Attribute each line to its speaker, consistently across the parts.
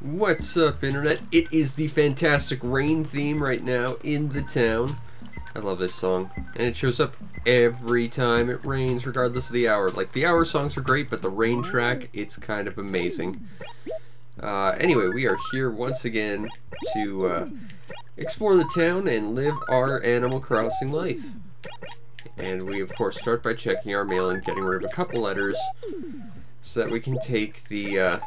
Speaker 1: What's up, Internet? It is the fantastic rain theme right now in the town. I love this song, and it shows up every time it rains, regardless of the hour. Like, the hour songs are great, but the rain track, it's kind of amazing. Anyway, we are here once again to explore the town and live our Animal Crossing life. And we, of course, start by checking our mail and getting rid of a couple letters so that we can take the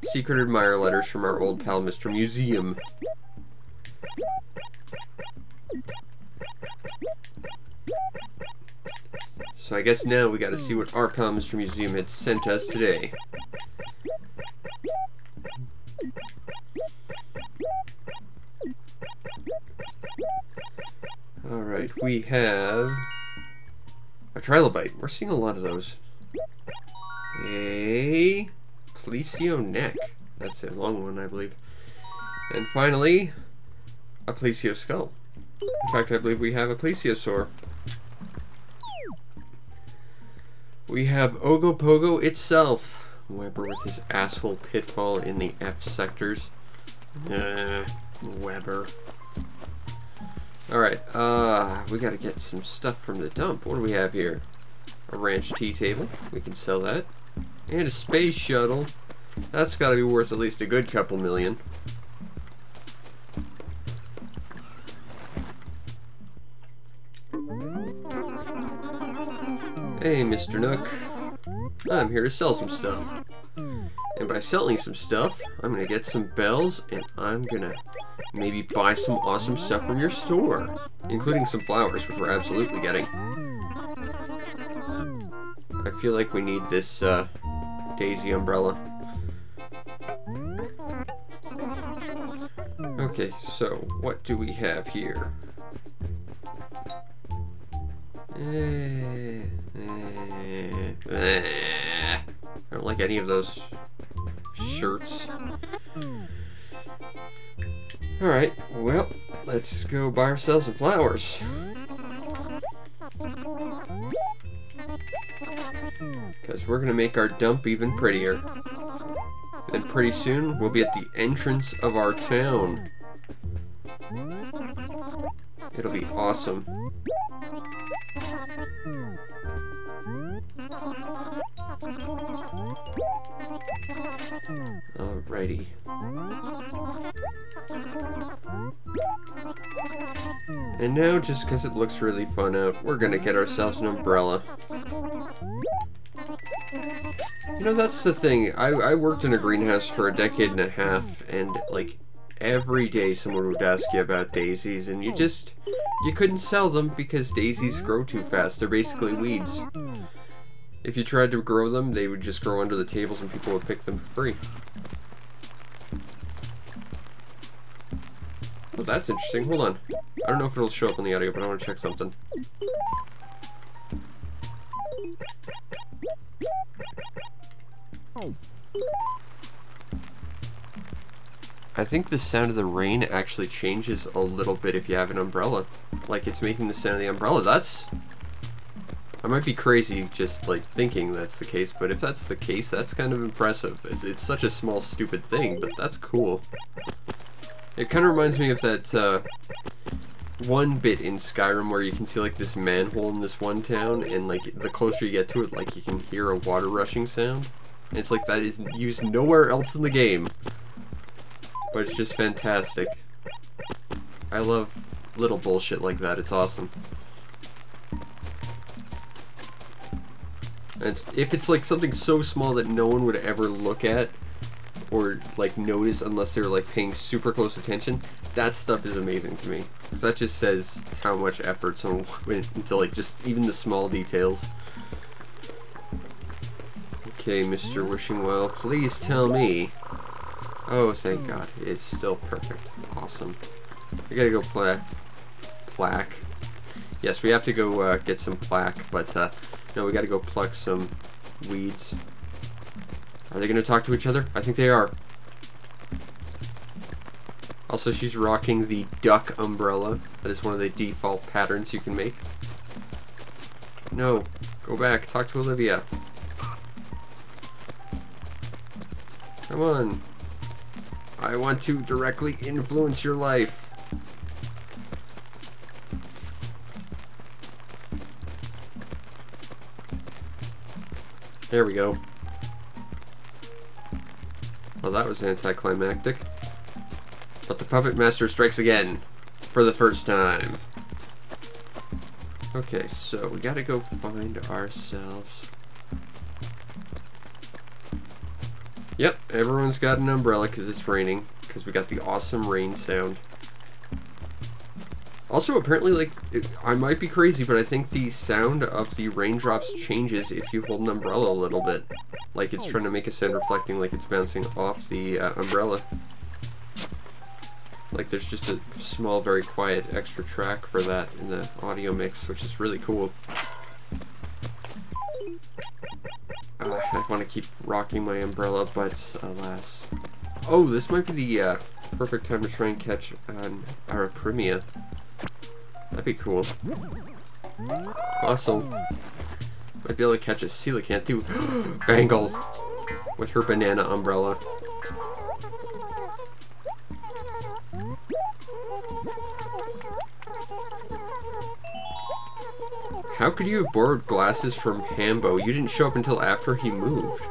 Speaker 1: secret admirer letters from our old pal, Mr. Museum. So I guess now we gotta see what our pal, Mr. Museum, had sent us today. Alright, we have a trilobite. We're seeing a lot of those. A Plesio neck. That's a long one, I believe. And finally, a Plesio skull. In fact, I believe we have a plesiosaur. We have Ogopogo itself. Weber with his asshole pitfall in the F sectors. Weber. Alright, we gotta get some stuff from the dump. What do we have here? A ranch tea table. We can sell that. And a space shuttle. That's gotta be worth at least a good couple million. Hey, Mr. Nook. I'm here to sell some stuff. And by selling some stuff, I'm gonna get some bells, and I'm gonna maybe buy some awesome stuff from your store. Including some flowers, which we're absolutely getting. I feel like we need this, Daisy umbrella. Okay, so what do we have here? I don't like any of those shirts. Alright, well, let's go buy ourselves some flowers. Because we're gonna make our dump even prettier. And pretty soon, we'll be at the entrance of our town. It'll be awesome. Alrighty. And now, just because it looks really fun out, we're gonna get ourselves an umbrella. You know, that's the thing. I worked in a greenhouse for a decade and a half, and, like, every day someone would ask you about daisies, and you couldn't sell them because daisies grow too fast. They're basically weeds. If you tried to grow them, they would just grow under the tables and people would pick them for free. Well, that's interesting. Hold on. I don't know if it'll show up on the audio, but I want to check something. I think the sound of the rain actually changes a little bit if you have an umbrella. Like, it's making the sound of the umbrella. That's... I might be crazy just, like, thinking that's the case, but if that's the case, that's kind of impressive. It's such a small, stupid thing, but that's cool. It kind of reminds me of that, one bit in Skyrim where you can see, like, this manhole in this one town, and, like, the closer you get to it, like, you can hear a water rushing sound. And it's like that is used nowhere else in the game. But it's just fantastic. I love little bullshit like that. It's awesome. And if it's like something so small that no one would ever look at or like notice unless they're like paying super close attention, that stuff is amazing to me. Because that just says how much effort someone went into like just even the small details. Okay, Mr. Wishing Well, please tell me. Oh, thank God. It's still perfect. Awesome. I gotta go plaque. Yes, we have to go get some plaque, but no, we gotta go pluck some weeds. Are they gonna talk to each other? I think they are. Also, she's rocking the duck umbrella. That is one of the default patterns you can make. No, go back. Talk to Olivia. Come on. I want to directly influence your life. There we go. Well, that was anticlimactic. But the Puppet Master strikes again. For the first time. Okay, so we gotta go find ourselves... Yep, everyone's got an umbrella because it's raining. Because we got the awesome rain sound. Also, apparently, like, I might be crazy, but I think the sound of the raindrops changes if you hold an umbrella a little bit. Like, it's trying to make a sound reflecting like it's bouncing off the umbrella. Like, there's just a small, very quiet extra track for that in the audio mix, which is really cool. I want to keep rocking my umbrella, but alas. Oh, this might be the perfect time to try and catch an Arapremia. That'd be cool. Awesome. Might be able to catch a coelacanth too. Bangle! With her banana umbrella. How could you have borrowed glasses from Hambo? You didn't show up until after he moved.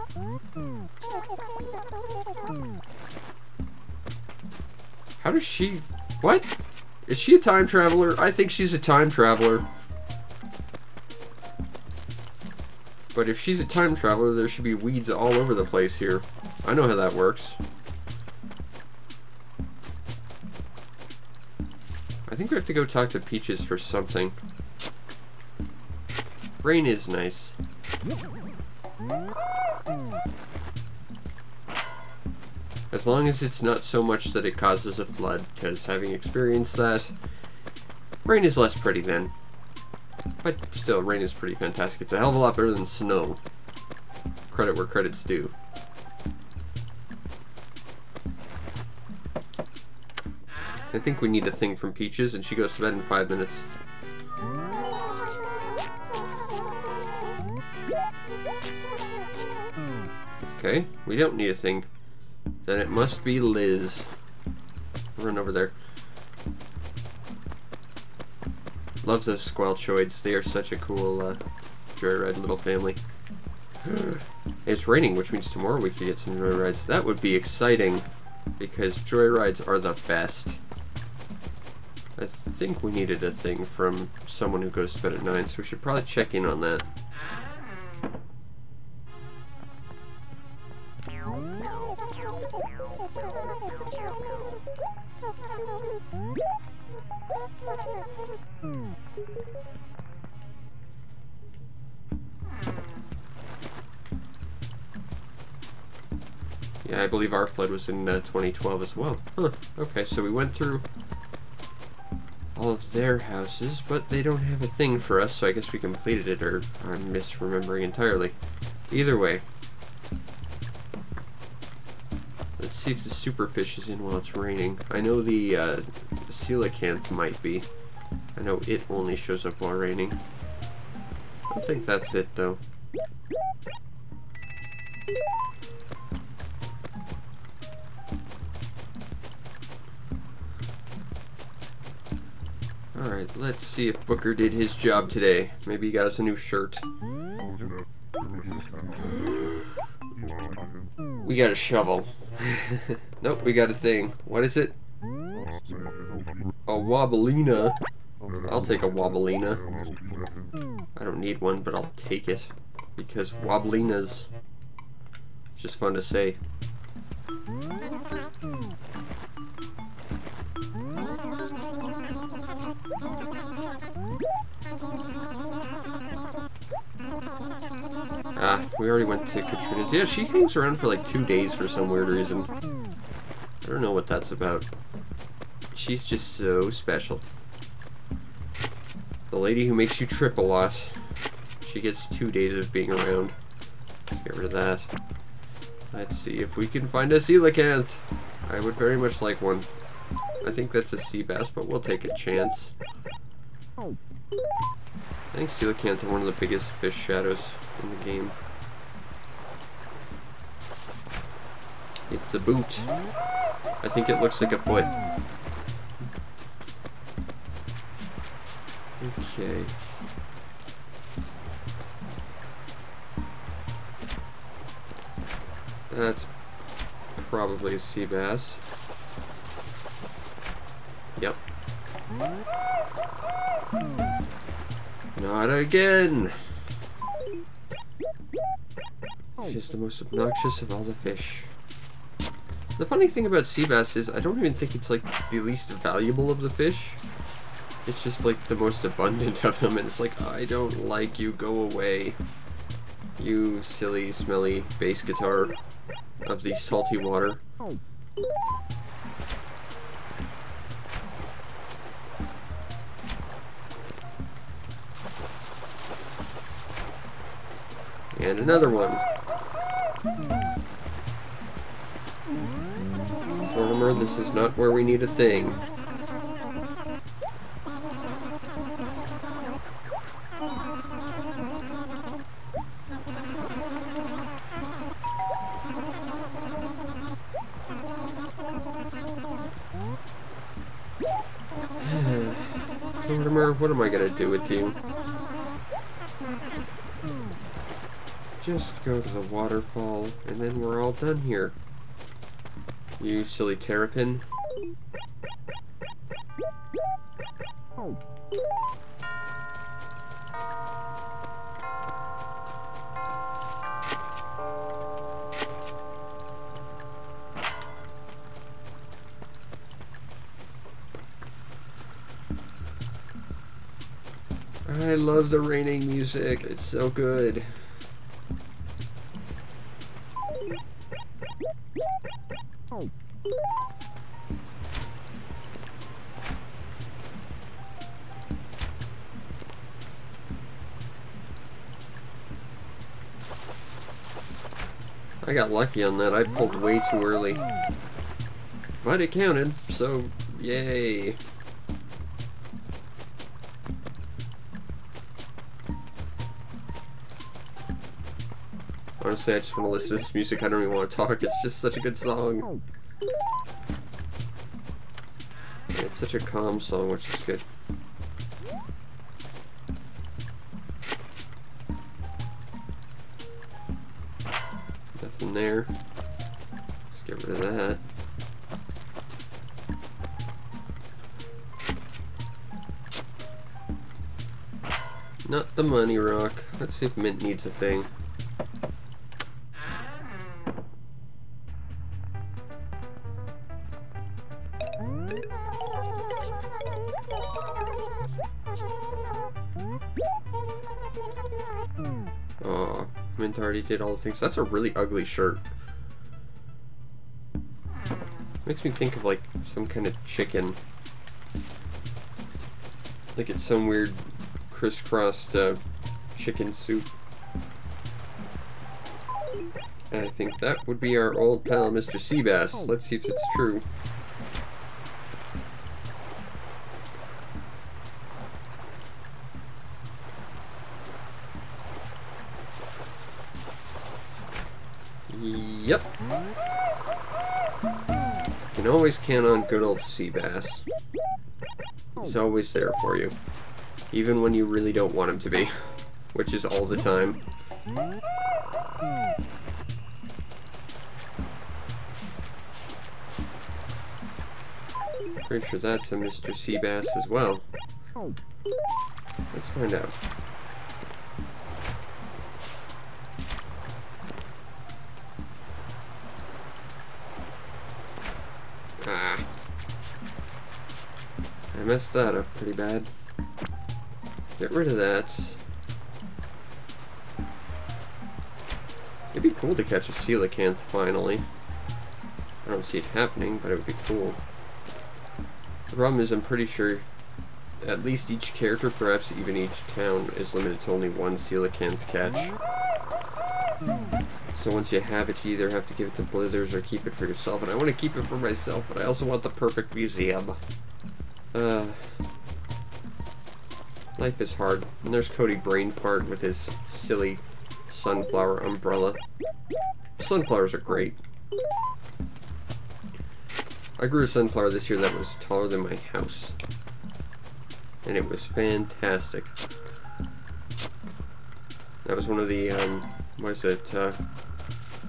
Speaker 1: How does she... What? Is she a time traveler? I think she's a time traveler. But if she's a time traveler, there should be weeds all over the place here. I know how that works. I think we have to go talk to Peaches for something. Rain is nice. As long as it's not so much that it causes a flood, because having experienced that, rain is less pretty then. But still, rain is pretty fantastic. It's a hell of a lot better than snow. Credit where credit's due. I think we need a thing from Peaches, and she goes to bed in 5 minutes. Okay, we don't need a thing. Then it must be Liz. Run over there. Love those Squelchoids. They are such a cool joyride little family. It's raining, which means tomorrow we could get some joyrides. That would be exciting, because joyrides are the best. I think we needed a thing from someone who goes to bed at 9, so we should probably check in on that. Yeah, I believe our flood was in 2012 as well. Huh, okay, so we went through all of their houses, but they don't have a thing for us, so I guess we completed it, or I'm misremembering entirely. Either way. Let's see if the superfish is in while it's raining. I know the coelacanth might be. I know it only shows up while raining. I don't think that's it, though. Alright, let's see if Booker did his job today. Maybe he got us a new shirt. We got a shovel. Nope, we got a thing. What is it? A Wobblina. I'll take a Wobblina. I don't need one, but I'll take it. Because Wobblina's just fun to say. Ah, we already went to Katrina's. Yeah, she hangs around for like 2 days for some weird reason. I don't know what that's about. She's just so special. The lady who makes you trip a lot. She gets 2 days of being around. Let's get rid of that. Let's see if we can find a coelacanth. I would very much like one. I think that's a sea bass, but we'll take a chance. I think coelacanth are one of the biggest fish shadows in the game. It's a boot. I think it looks like a foot. Okay. That's probably a sea bass. Yep. Not again! She's the most obnoxious of all the fish. The funny thing about sea bass is I don't even think it's like the least valuable of the fish. It's just like the most abundant of them, and it's like, I don't like you, go away. You silly, smelly bass guitar of the salty water. And another one. Tortimer, this is not where we need a thing. Tortimer, what am I gonna do with you? Just go to the waterfall, and then we're all done here. You silly terrapin. I love the raining music, it's so good. I got lucky on that. I pulled way too early. But it counted, so yay. Honestly, I just want to listen to this music. I don't even want to talk. It's just such a good song. And it's such a calm song, which is good. Nothing there. Let's get rid of that. Not the money rock. Let's see if Mint needs a thing. Aw, Mint already did all the things. That's a really ugly shirt. Makes me think of like some kind of chicken. Like it's some weird crisscrossed chicken soup. And I think that would be our old pal, Mr. Seabass. Let's see if it's true. Yep. You can always count on good old Seabass. He's always there for you. Even when you really don't want him to be. Which is all the time. Pretty sure that's a Mr. Seabass as well. Let's find out. Ah. I messed that up pretty bad. Get rid of that. It'd be cool to catch a coelacanth finally. I don't see it happening, but it would be cool. The problem is I'm pretty sure at least each character, perhaps even each town, is limited to only one coelacanth catch. So once you have it, you either have to give it to Blithers or keep it for yourself. And I want to keep it for myself, but I also want the perfect museum. Life is hard. And there's Cody Brainfart with his silly sunflower umbrella. Sunflowers are great. I grew a sunflower this year that was taller than my house. And it was fantastic. That was one of the, what is it,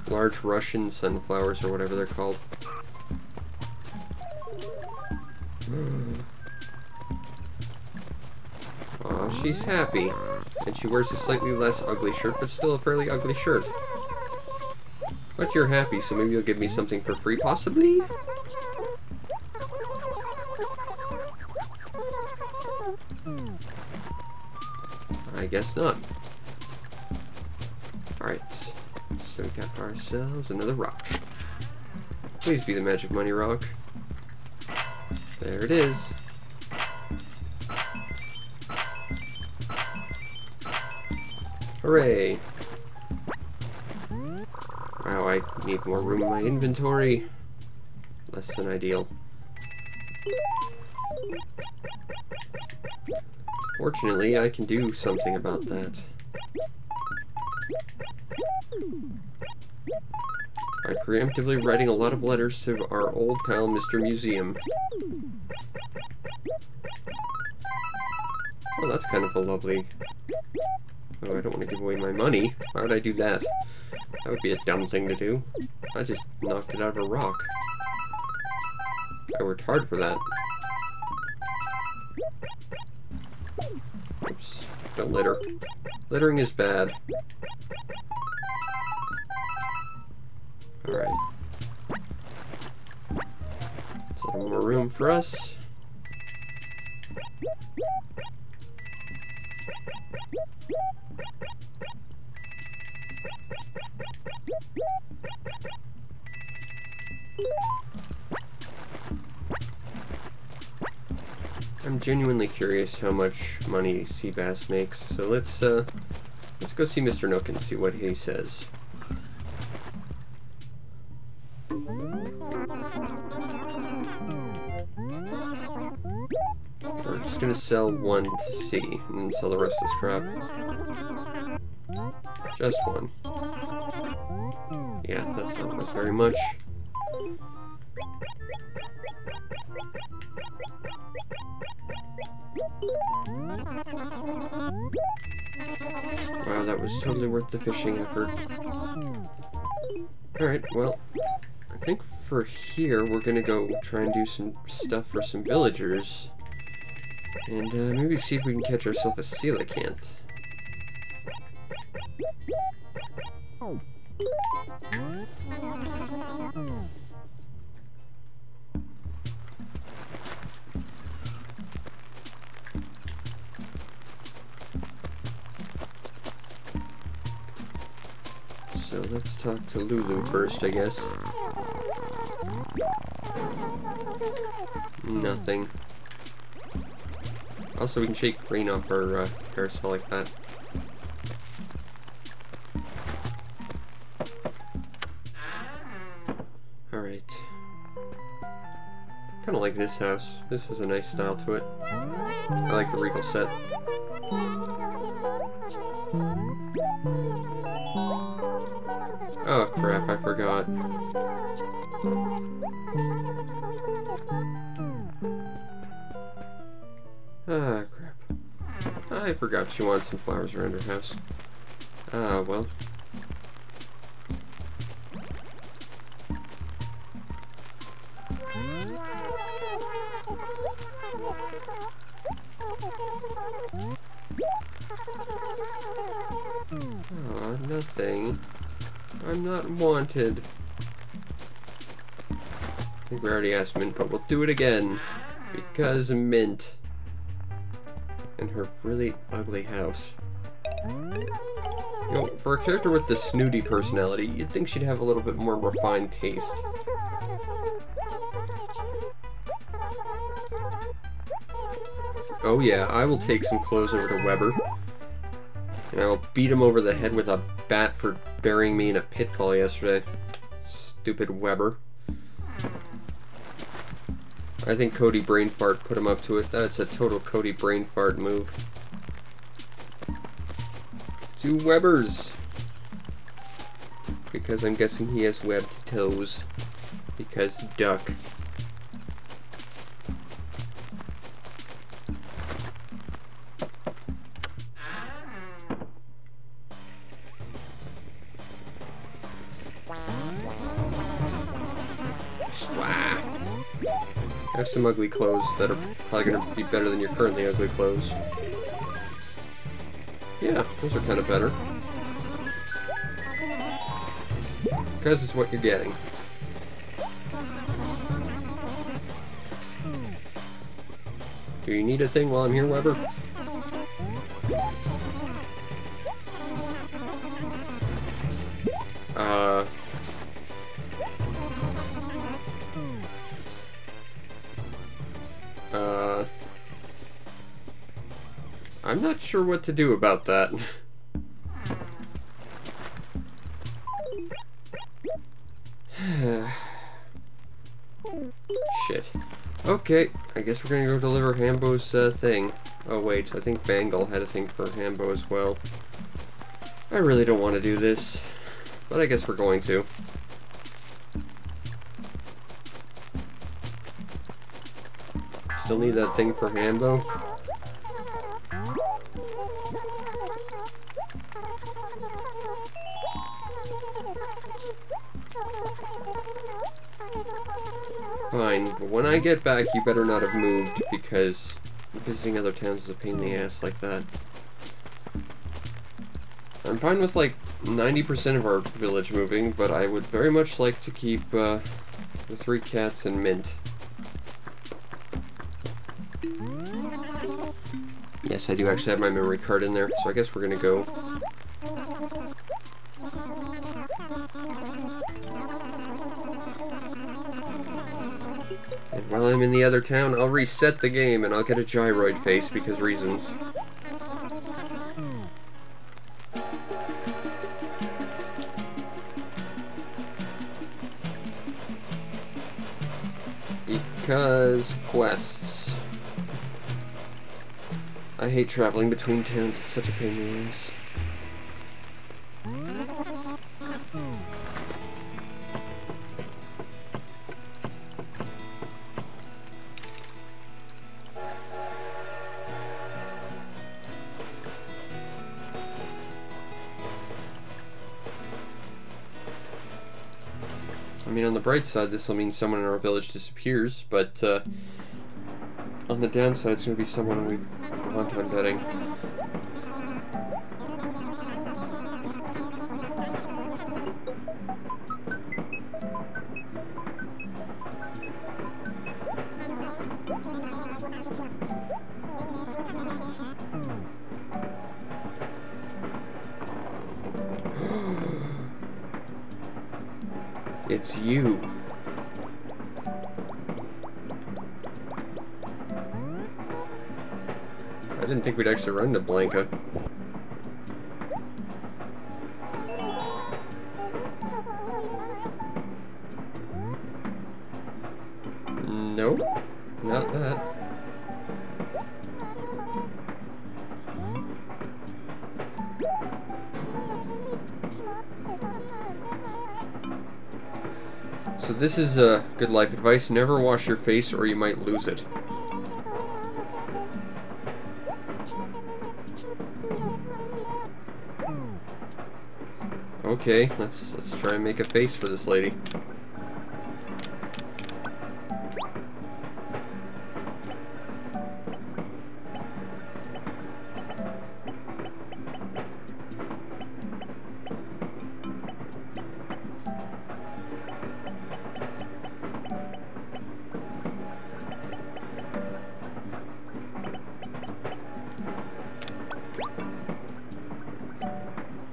Speaker 1: large Russian sunflowers or whatever they're called. Aw, she's happy. And she wears a slightly less ugly shirt, but still a fairly ugly shirt. But you're happy, so maybe you'll give me something for free, possibly? I guess not. Alright, so we got ourselves another rock. Please be the magic money rock. There it is. Hooray! Wow, I need more room in my inventory. Less than ideal. Fortunately, I can do something about that. By preemptively writing a lot of letters to our old pal, Mr. Museum. Oh, that's kind of a lovely... Oh, I don't want to give away my money. Why would I do that? That would be a dumb thing to do. I just knocked it out of a rock. I worked hard for that. Oops. Don't litter. Littering is bad. Alright. Let's have more room for us. I'm genuinely curious how much money sea bass makes, so let's go see Mr. Nook and see what he says. We're just gonna sell one to see, and then sell the rest of this crap. Just one. Yeah, that's not worth very much. Wow, that was totally worth the fishing effort. Alright, well, I think for here we're gonna go try and do some stuff for some villagers. And maybe see if we can catch ourselves a coelacanth. So let's talk to Lulu first, I guess. Nothing. Also, we can shake rain off her parasol like that. Alright. Kind of like this house. This has a nice style to it. I like the regal set. Oh crap, I forgot. Ah, crap. I forgot she wanted some flowers around her house. Ah, well. Oh, nothing. I'm not wanted. I think we already asked Mint, but we'll do it again. Because Mint. And her really ugly house. You know, for a character with the snooty personality, you'd think she'd have a little bit more refined taste. Oh yeah, I will take some clothes over to Weber. And I will beat him over the head with a bat for burying me in a pitfall yesterday. Stupid Weber. I think Cody Brainfart put him up to it. That's a total Cody Brainfart move. 2 Webers. Because I'm guessing he has webbed toes. Because duck. have some ugly clothes that are probably going to be better than your currently ugly clothes. Yeah, those are kind of better. Because it's what you're getting. Do you need a thing while I'm here, Weber? I'm not sure what to do about that. Shit. Okay, I guess we're gonna go deliver Hambo's thing. Oh wait, I think Bangle had a thing for Hambo as well. I really don't want to do this, but I guess we're going to. Still need that thing for Hambo. Fine, but when I get back, you better not have moved, because visiting other towns is a pain in the ass like that. I'm fine with like 90% of our village moving, but I would very much like to keep the 3 cats and Mint. Yes, I do actually have my memory card in there, so I guess we're gonna go. And while I'm in the other town, I'll reset the game and I'll get a gyroid face because reasons. Because quests. I hate traveling between towns, it's such a pain in the ass. I mean, on the bright side, this will mean someone in our village disappears, but on the downside, it's going to be someone we want on betting. It's you. I didn't think we'd actually run to Blanca. Nope, not that. So this is good life advice. Never wash your face or you might lose it. Okay, let's try and make a face for this lady.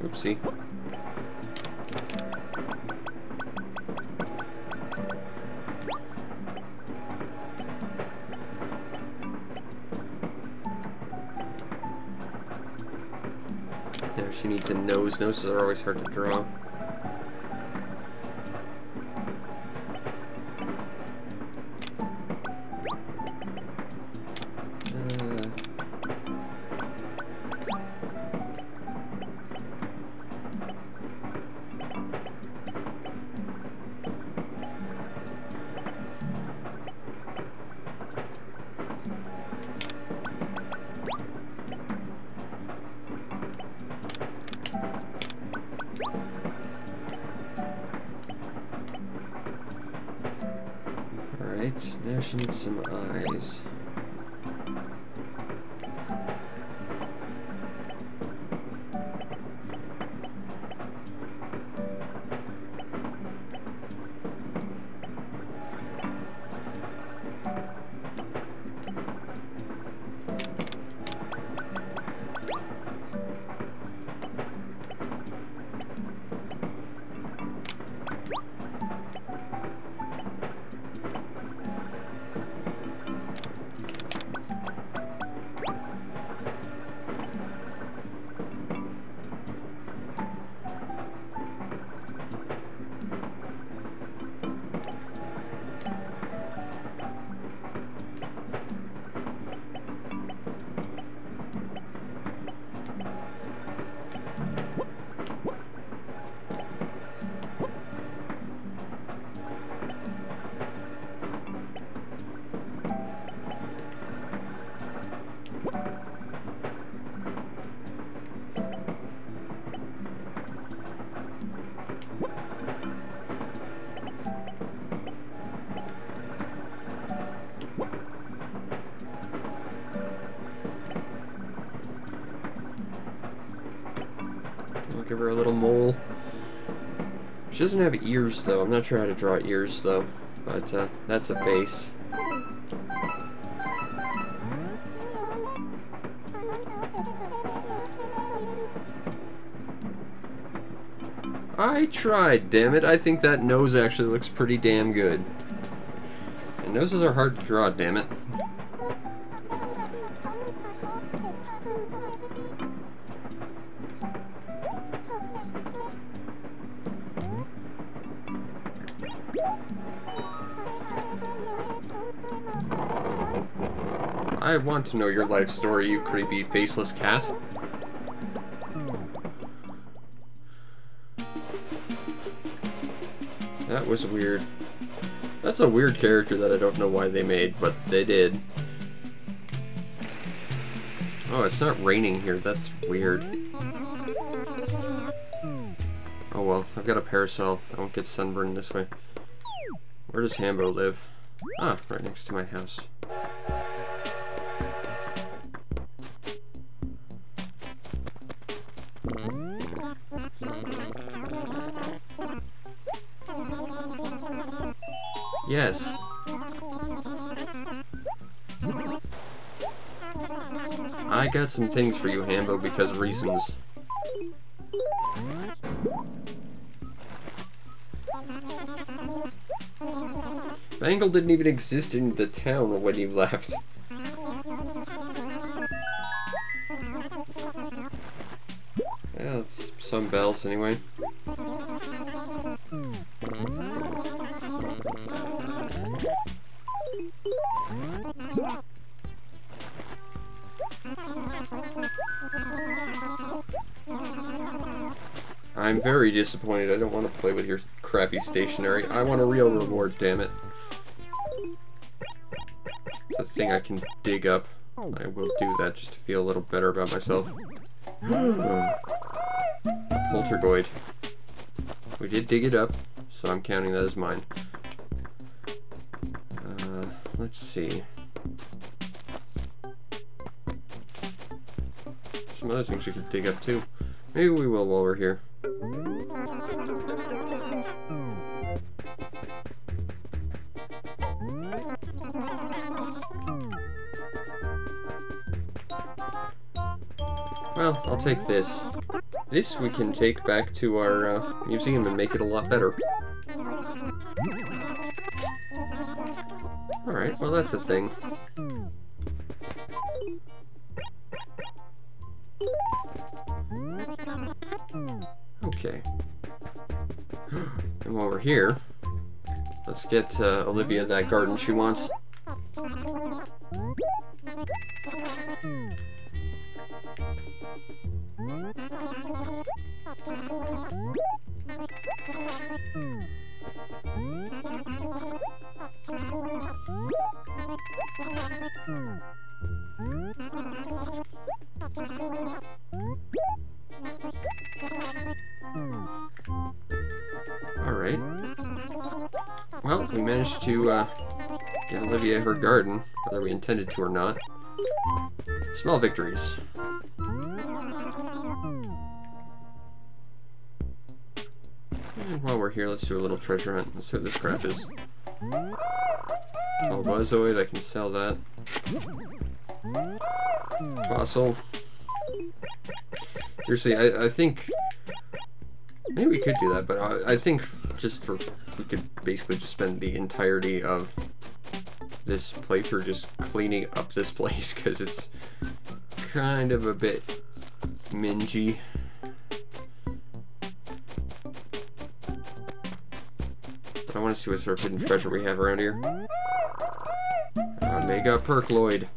Speaker 1: Oopsie. Now she needs a nose. Noses are always hard to draw. Alright, now she needs some eyes. I'll give her a little mole. She doesn't have ears, though. I'm not sure how to draw ears, though. But, that's a face. I tried, damn it. I think that nose actually looks pretty damn good. And noses are hard to draw, damn it. I want to know your life story, you creepy faceless cat. That was weird. That's a weird character that I don't know why they made, but they did. Oh, it's not raining here. That's weird. Oh well, I've got a parasol. I won't get sunburned this way. Where does Hambo live? Ah, right next to my house. Yes. I got some things for you, Hambo, because reasons. Bangle didn't even exist in the town when you left. Yeah, it's some bells anyway. I'm very disappointed. I don't want to play with your crappy stationery. I want a real reward, damn it. It's a thing I can dig up. I will do that just to feel a little better about myself. Poltergoid. We did dig it up, so I'm counting that as mine. Let's see. Some other things we could dig up too. Maybe we will while we're here. Well, I'll take this. This we can take back to our museum and make it a lot better. Alright, well that's a thing. Okay. And while we're here, let's get Olivia that garden she wants. Alright. Well, we managed to Get Olivia her garden, whether we intended to or not. Small victories. And while we're here, let's do a little treasure hunt. Let's see what this crap is. Oh, Buzzoid, I can sell that. Fossil. Seriously, I think... Maybe we could do that, but I think just for... We could basically just spend the entirety of this playthrough just cleaning up this place, because it's kind of a bit mingy. I want to see what sort of hidden treasure we have around here. Mega Perkloid.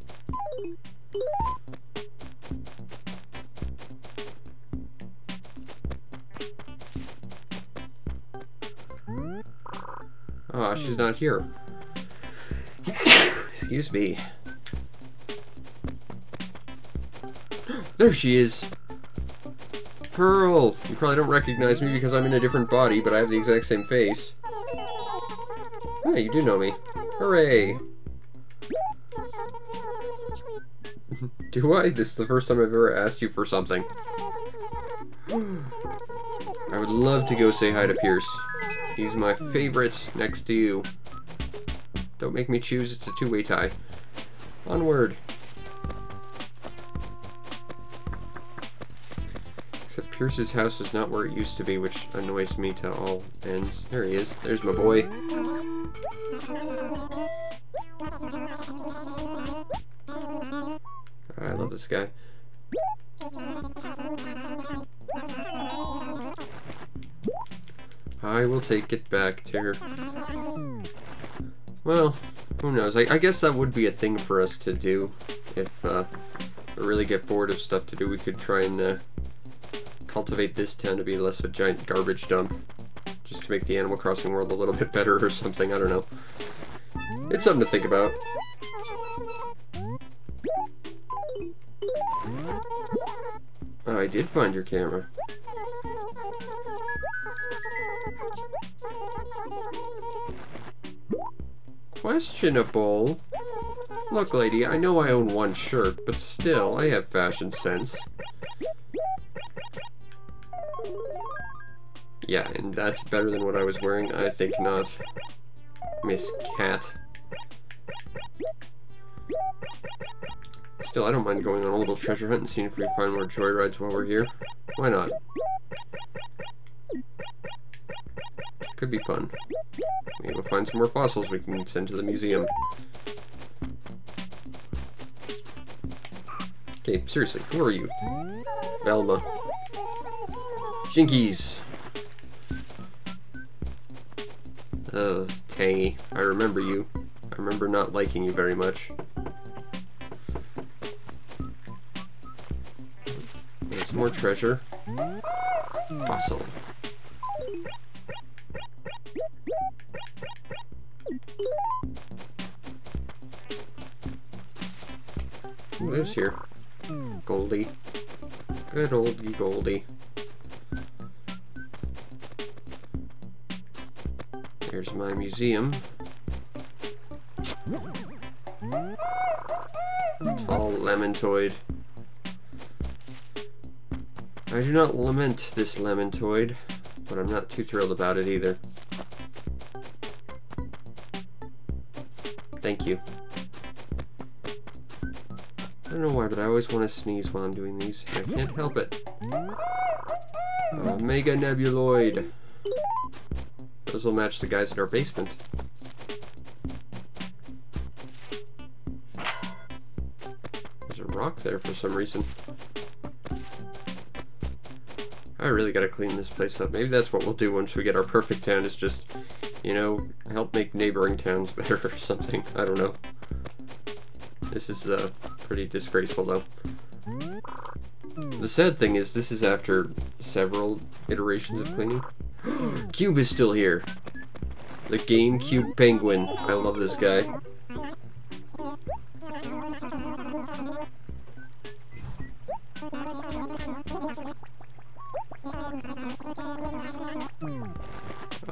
Speaker 1: Oh, she's not here. Excuse me. There she is. Pearl! You probably don't recognize me because I'm in a different body, but I have the exact same face. Hey, you do know me. Hooray! Do I? This is the first time I've ever asked you for something. I would love to go say hi to Pierce. He's my favorite next to you. Don't make me choose, it's a two-way tie. Onward. Except Pierce's house is not where it used to be, which annoys me to all ends. There he is. There's my boy. I love this guy. I will take it back to her. Well, who knows? I guess that would be a thing for us to do. If we really get bored of stuff to do, we could try and cultivate this town to be less of a giant garbage dump. Just to make the Animal Crossing world a little bit better or something, I don't know. It's something to think about. Oh, I did find your camera. Questionable. Look, lady, I know I own one shirt, but still, I have fashion sense. Yeah, and that's better than what I was wearing? I think not. Miss Cat. Still, I don't mind going on a little treasure hunt and seeing if we can find more joyrides while we're here. Why not? Could be fun. Maybe we'll find some more fossils we can send to the museum. Okay, seriously, who are you? Velma. Jinkies! Tangy. I remember you. I remember not liking you very much. There's more treasure. Fossil. Who lives here? Goldie. Good old Goldie. Here's my museum. Tall Lemontoid. I do not lament this Lemontoid, but I'm not too thrilled about it either. Thank you. I don't know why, but I always want to sneeze while I'm doing these. I can't help it. Mega Nebuloid. Those will match the guys in our basement. There's a rock there for some reason. I really gotta clean this place up. Maybe that's what we'll do once we get our perfect town, is just, you know, help make neighboring towns better or something. I don't know. This is pretty disgraceful though. The sad thing is, this is after several iterations of cleaning. Cube is still here. The GameCube Penguin. I love this guy.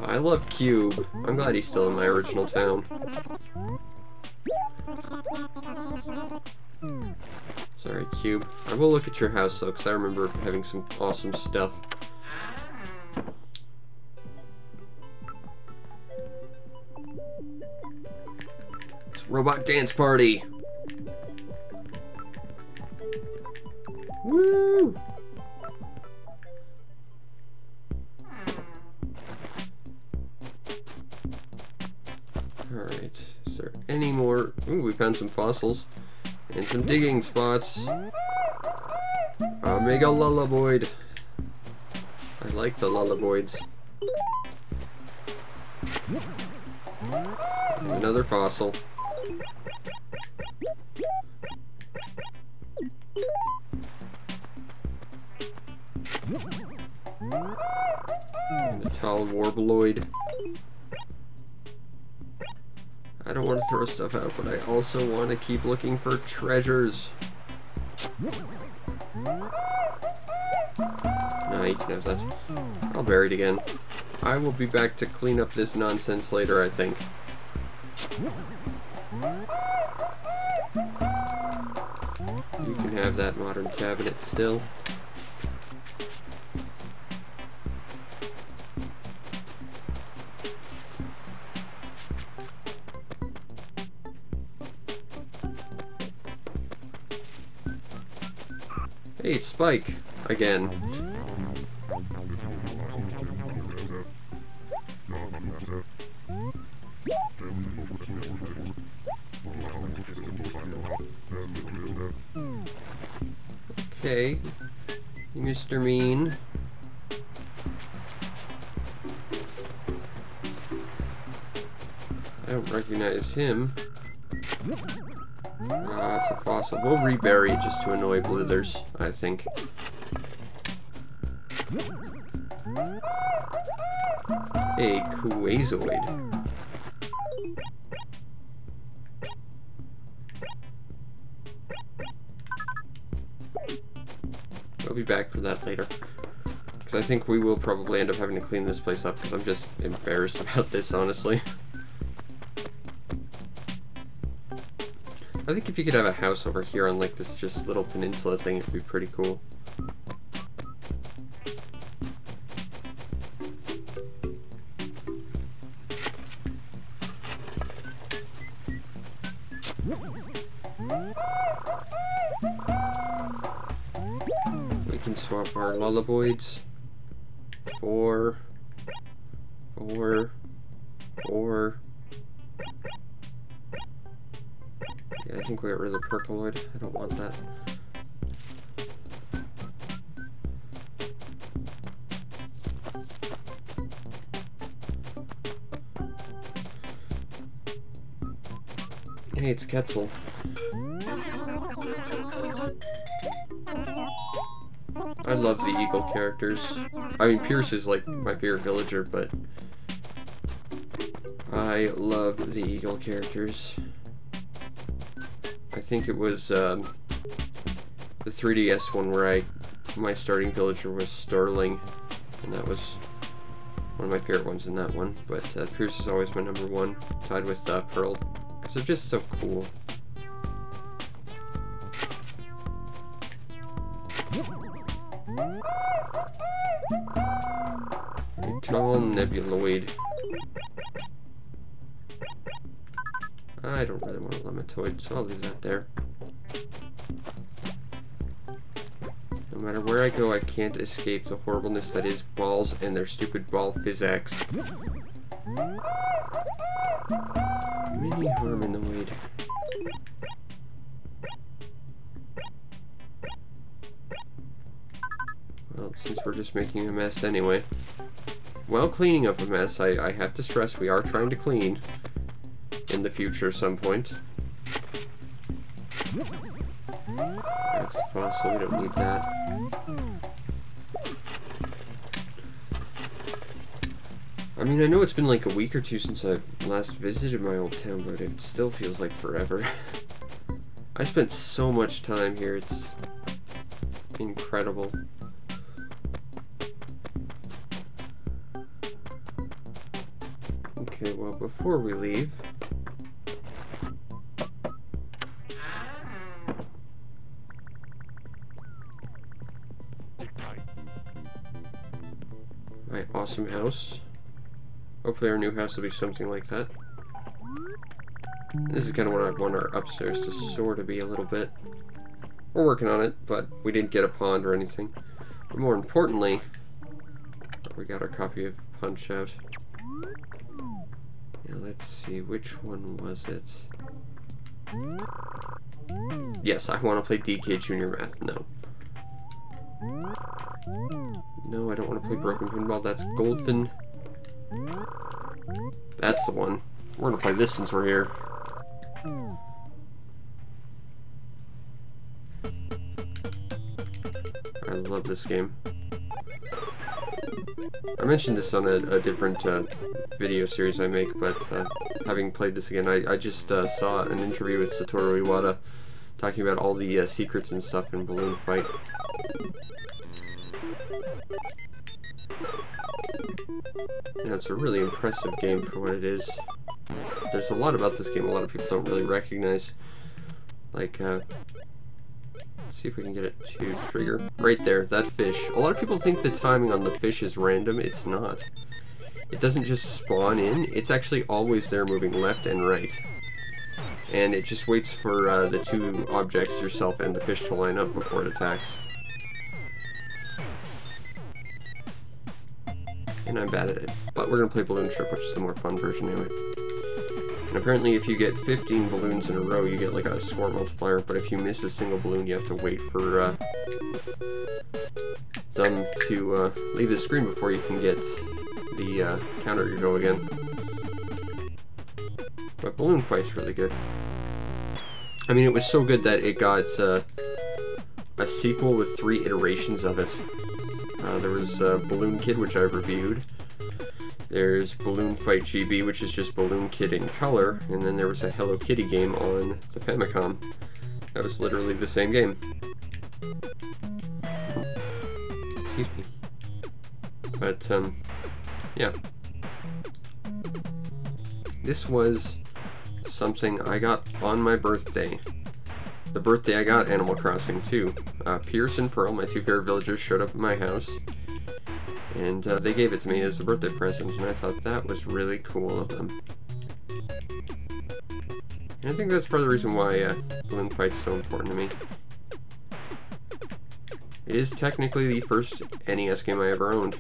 Speaker 1: I love Cube. I'm glad he's still in my original town. Sorry, Cube. I will look at your house though, because I remember having some awesome stuff. It's Robot Dance Party! Woo! Alright, is there any more? Ooh, we found some fossils and some digging spots. Omega Lullaboid. I like the Lullaboids. And another fossil. And a tall Warbloid. I don't want to throw stuff out, but I also want to keep looking for treasures. No, you can have that. I'll bury it again. I will be back to clean up this nonsense later, I think. You can have that modern cabinet still. Hey, it's Spike again. Okay, Mr. Mean. I don't recognize him. Ah, it's a fossil. We'll rebury it just to annoy Blithers, I think. A Quazoid. We'll be back for that later. Because I think we will probably end up having to clean this place up, because I'm just embarrassed about this, honestly. I think if you could have a house over here on like this just little peninsula thing, it'd be pretty cool. We can swap our Lullaboids. 4, 4, 4. Yeah, I think we got rid of the Percoloid. I don't want that. Hey, it's Quetzal. I love the eagle characters. I mean, Pierce is like my favorite villager, but I love the eagle characters. I think it was the 3DS one where my starting villager was Sterling, and that was one of my favorite ones in that one. But Pierce is always my number one, tied with Pearl, because they're just so cool. A tall Nebuloid. I don't really want a Lematoid, so I'll leave that there. No matter where I go, I can't escape the horribleness that is balls and their stupid ball physics. Mini Hermanoid. Well, since we're just making a mess anyway. While cleaning up a mess, I have to stress we are trying to clean in the future some point. That's a fossil, we don't need that. I mean, I know it's been like a week or two since I last visited my old town, but it still feels like forever. I spent so much time here, it's incredible. Okay, well, before we leave, awesome house. Hopefully our new house will be something like that. This is kind of what I want our upstairs to sort of be a little bit. We're working on it, but we didn't get a pond or anything. But more importantly, we got our copy of Punch-Out. Now let's see, which one was it? Yes, I want to play DK Junior Math. No. No, I don't want to play Broken Pinball. That's Goldfin. That's the one. We're going to play this since we're here. I love this game. I mentioned this on a different video series I make, but having played this again, I just saw an interview with Satoru Iwata talking about all the secrets and stuff in Balloon Fight. Yeah, it's a really impressive game for what it is. There's a lot about this game a lot of people don't really recognize. Like, let's see if we can get it to trigger. Right there, that fish. A lot of people think the timing on the fish is random. It's not. It doesn't just spawn in. It's actually always there moving left and right. And it just waits for the two objects, yourself and the fish, to line up before it attacks. And I'm bad at it. But we're going to play Balloon Trip, which is the more fun version anyway. And apparently if you get 15 balloons in a row, you get like a score multiplier, but if you miss a single balloon, you have to wait for them to leave the screen before you can get the counter to go again. But Balloon Fight's really good. I mean, it was so good that it got a sequel with 3 iterations of it. There was Balloon Kid, which I've reviewed. There's Balloon Fight GB, which is just Balloon Kid in color, and then there was a Hello Kitty game on the Famicom. That was literally the same game. Excuse me. But, yeah. This was something I got on my birthday. The birthday I got Animal Crossing too. Pierce and Pearl, my 2 favorite villagers, showed up at my house. And they gave it to me as a birthday present, and I thought that was really cool of them. And I think that's part of the reason why Balloon Fight's so important to me. It is technically the first NES game I ever owned.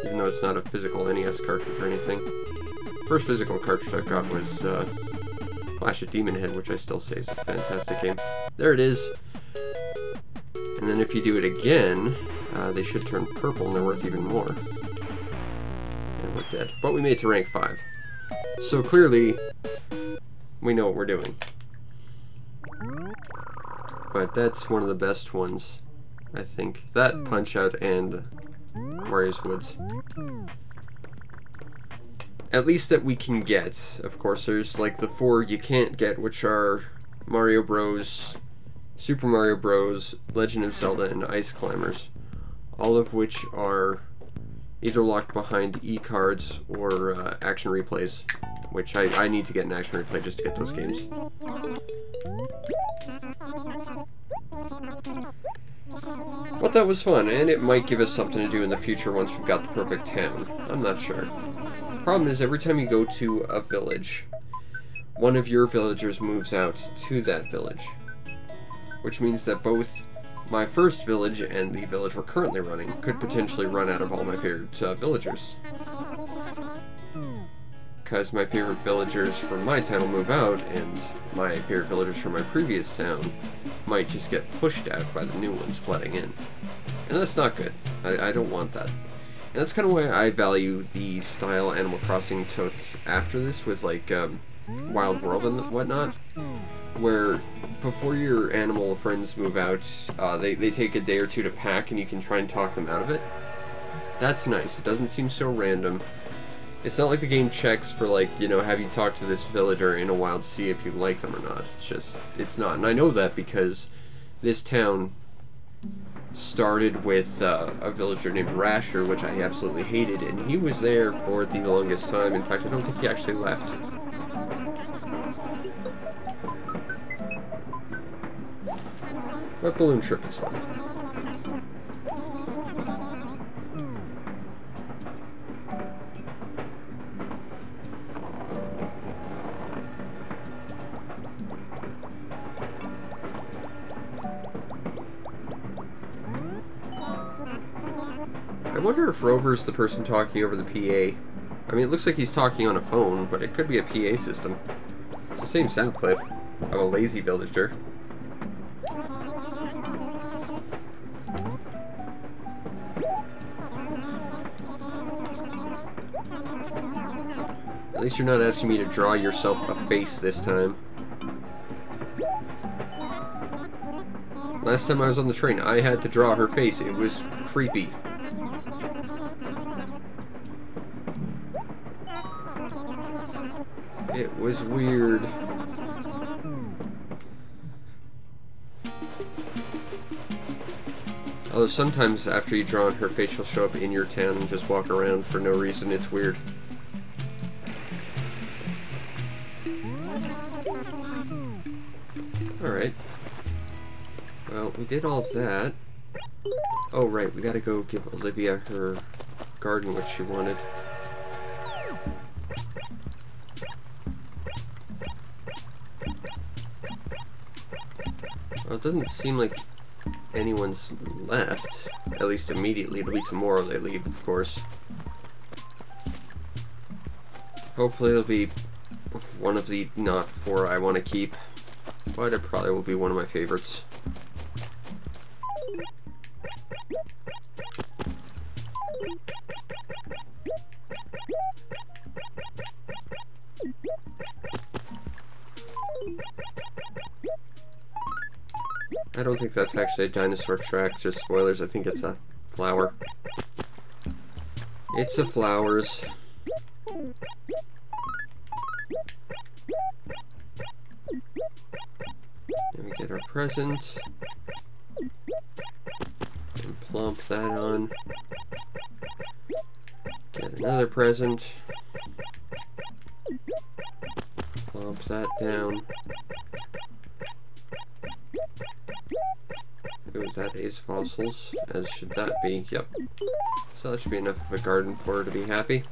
Speaker 1: Even though it's not a physical NES cartridge or anything. First physical cartridge I got was Clash of Demon Head, which I still say is a fantastic game. There it is. And then if you do it again, they should turn purple and they're worth even more. And we're dead. But we made it to rank 5. So clearly, we know what we're doing. But that's one of the best ones, I think. That, Punch-Out, and Wario's Woods. At least that we can get. Of course, there's like the 4 you can't get, which are Mario Bros, Super Mario Bros, Legend of Zelda, and Ice Climbers. All of which are either locked behind e-cards or action replays, which I need to get an action replay just to get those games. But that was fun, and it might give us something to do in the future once we've got the perfect town. I'm not sure. Problem is, every time you go to a village, one of your villagers moves out to that village. Which means that both my first village and the village we're currently running could potentially run out of all my favorite villagers. Because my favorite villagers from my town will move out, and my favorite villagers from my previous town might just get pushed out by the new ones flooding in. And that's not good. I don't want that. And that's kind of why I value the style Animal Crossing took after this with, like, Wild World and whatnot, where before your animal friends move out, they take a day or two to pack and you can try and talk them out of it. That's nice. It doesn't seem so random. It's not like the game checks for, like, you know, have you talked to this villager in a while to see if you like them or not. It's just, it's not. And I know that because this town started with a villager named Rasher, which I absolutely hated, and he was there for the longest time. In fact, I don't think he actually left. But Balloon Trip is fun. I wonder if Rover's the person talking over the PA. I mean, it looks like he's talking on a phone, but it could be a PA system. It's the same sound clip of a lazy villager. At least you're not asking me to draw yourself a face this time. Last time I was on the train, I had to draw her face. It was creepy. It was weird. Although sometimes after you draw on her face, she'll show up in your town and just walk around for no reason. It's weird. Alright. Well, we did all that. Oh, right, we gotta go give Olivia her garden, which she wanted. Well, it doesn't seem like anyone's left, at least immediately. It'll be tomorrow they leave, of course. Hopefully it'll be one of the not four I want to keep, but it probably will be one of my favorites. I don't think that's actually a dinosaur track, just spoilers. I think it's a flower. It's a flowers. And we get our present. And plump that on. Get another present. Plump that down. Ooh, that is fossils, as should that be. Yep. So that should be enough of a garden for her to be happy.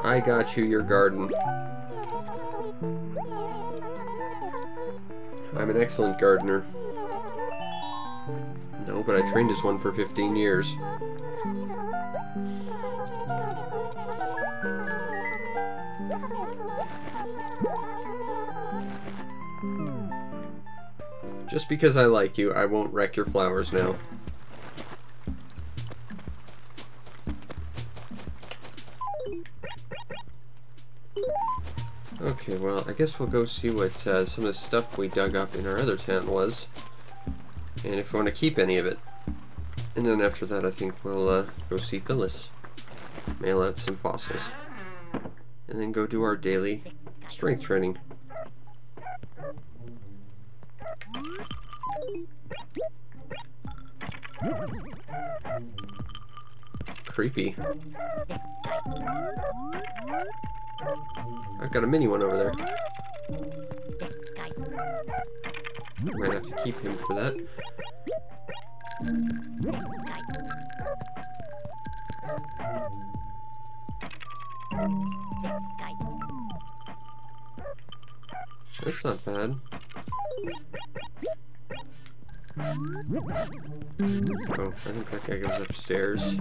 Speaker 1: I got you your garden. I'm an excellent gardener. No, but I trained as one for 15 years. Just because I like you, I won't wreck your flowers now. Okay, well, I guess we'll go see what some of the stuff we dug up in our other town was. And if we want to keep any of it. And then after that, I think we'll go see Phyllis. Mail out some fossils. And then go do our daily strength training. Creepy. I've got a mini one over there. Might have to keep him for that. That's not bad. Oh, I think that guy goes upstairs.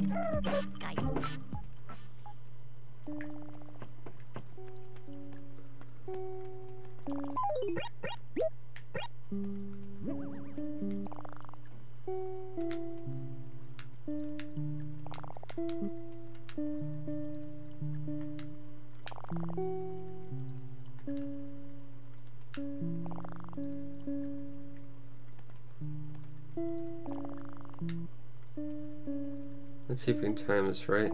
Speaker 1: Let's see if we can time this right.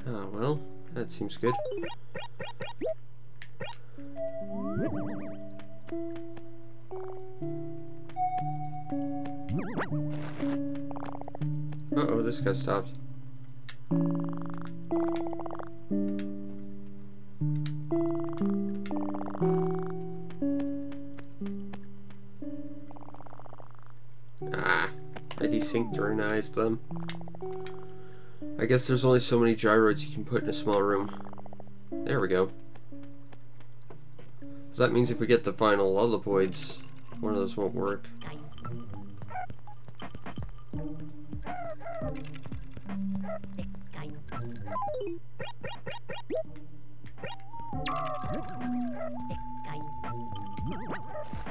Speaker 1: Oh, well, that seems good. Uh-oh, this guy stopped. Ah, I desynchronized them. I guess there's only so many gyroids you can put in a small room. There we go. So that means if we get the final Lullipoids, one of those won't work.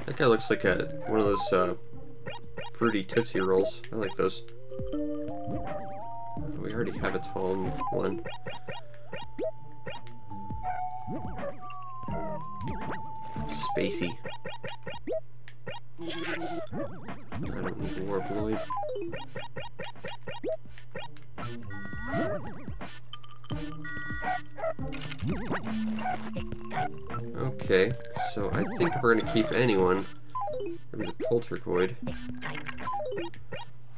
Speaker 1: That guy looks like one of those fruity Tootsie Rolls. I like those. We already have a tall one. Spacey. I don't need a Warploid. Okay, so I think if we're gonna keep anyone, maybe the Poltergoid.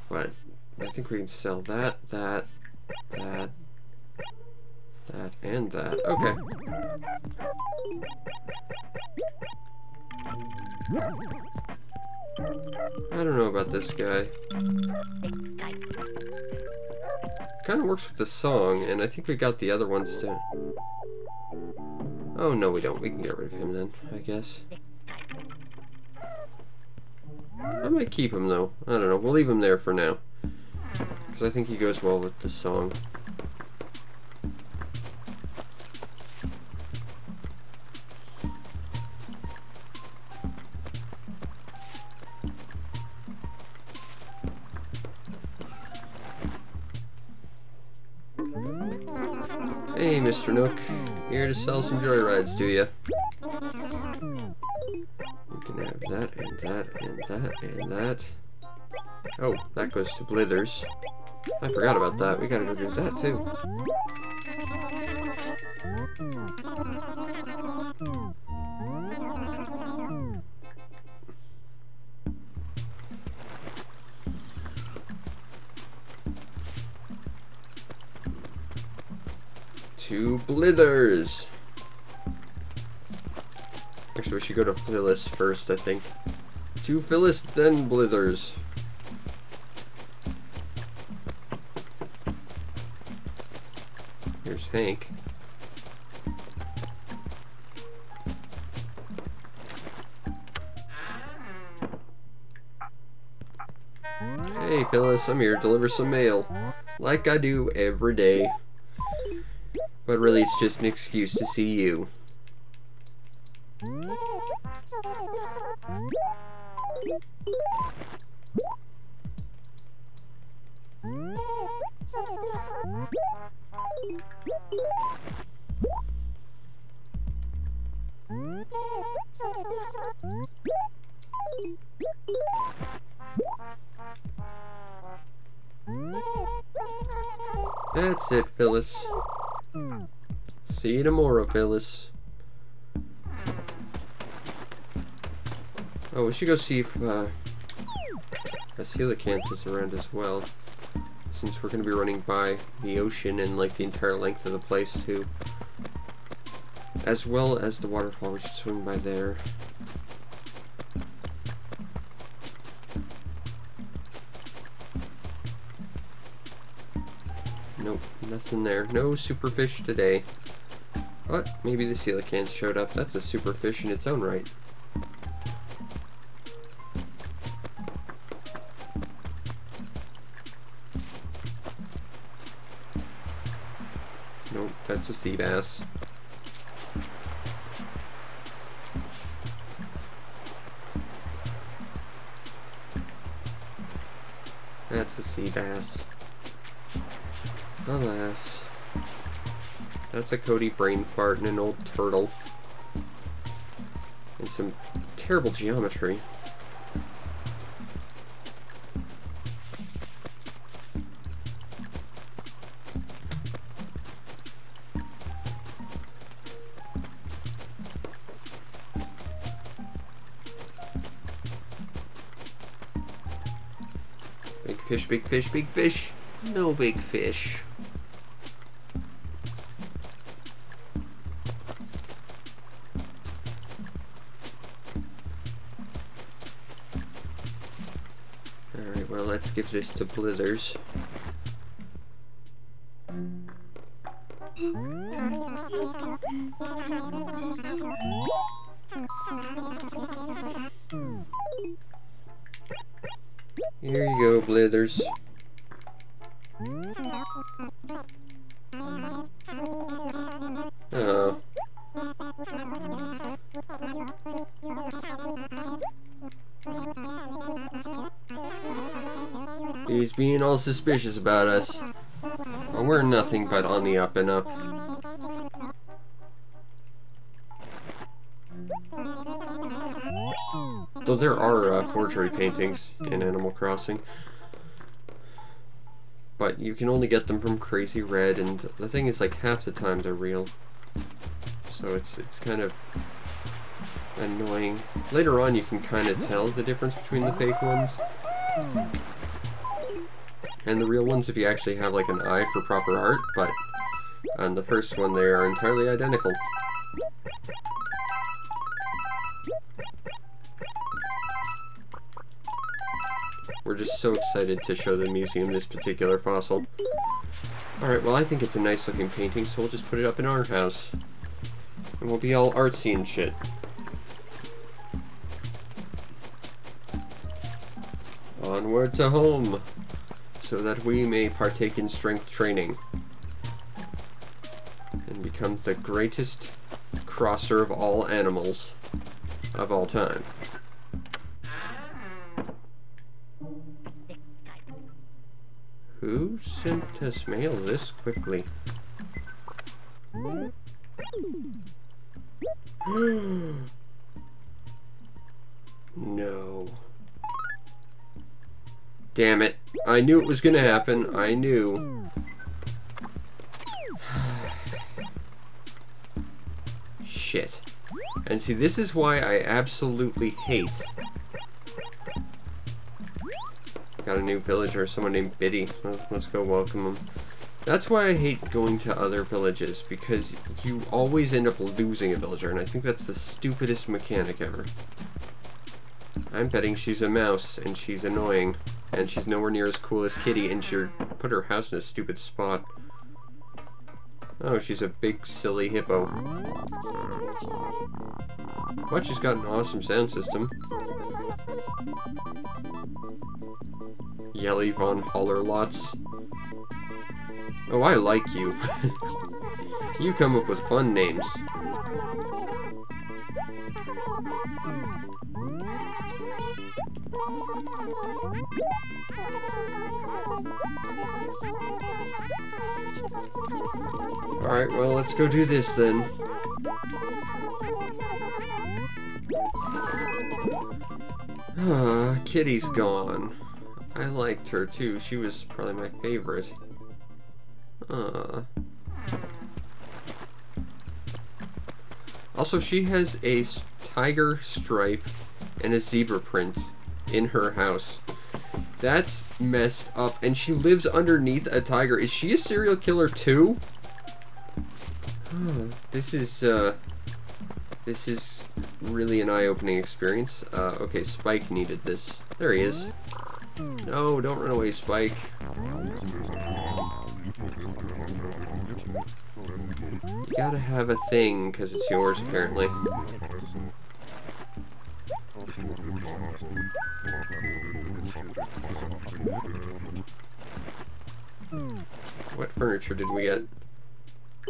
Speaker 1: But I think we can sell that, and that. Okay. I don't know about this guy. Kind of works with the song, and I think we got the other ones too. Oh, no, we don't. We can get rid of him then, I guess. I might keep him, though. I don't know. We'll leave him there for now. Because I think he goes well with the song. Hey, Mr. Nook. Here to sell some joyrides to you. You can have that, and that, and that, and that. Oh, that goes to Blithers. I forgot about that. We gotta go do that, too. To Blithers. Actually, we should go to Phyllis first, I think. To Phyllis, then Blithers. Here's Hank. Hey, Phyllis, I'm here to deliver some mail. Like I do every day. But really, it's just an excuse to see you. That's it, Phyllis. See you tomorrow, Phyllis. Oh, we should go see if a coelacanth is around as well. Since we're going to be running by the ocean and like the entire length of the place too. As well as the waterfall, we should swing by there. Nope, nothing there. No superfish today. But maybe the coelacanth showed up. That's a superfish in its own right. Nope, that's a sea bass. That's a sea bass. Alas. That's a Cody brain fart and an old turtle. And some terrible geometry. Big fish, big fish, big fish. No big fish. Alright, well, let's give this to Blithers. Here you go, Blithers. Oh. He's being all suspicious about us. Well, we're nothing but on the up and up. Though there are forgery paintings in Animal Crossing. But you can only get them from Crazy Red, and the thing is, like, half the time they're real. So it's kind of annoying. Later on you can kind of tell the difference between the fake ones and the real ones if you actually have like an eye for proper art, but on the first one they are entirely identical. We're just so excited to show the museum this particular fossil. Alright, well, I think it's a nice looking painting, so we'll just put it up in our house. And we'll be all artsy and shit. Onward to home, so that we may partake in strength training and become the greatest crosser of all animals of all time. Who sent us mail this quickly? No. Damn it. I knew it was gonna happen. I knew. Shit. And see, this is why I absolutely hate. Got a new villager, someone named Biddy. Let's go welcome him. That's why I hate going to other villages, because you always end up losing a villager, and I think that's the stupidest mechanic ever. I'm betting she's a mouse, and she's annoying, and she's nowhere near as cool as Kitty, and she put her house in a stupid spot. Oh, she's a big, silly hippo. But she's got an awesome sound system. Yelly von Hollerlots. Oh, I like you. You come up with fun names. Alright, well, let's go do this then. Kitty's gone. I liked her too. She was probably my favorite. Also, she has a tiger stripe and a zebra print in her house. That's messed up. And she lives underneath a tiger. Is she a serial killer too? This is really an eye-opening experience. Okay, Spike needed this. There he is. No, don't run away, Spike. You gotta have a thing, because it's yours, apparently. What furniture did we get?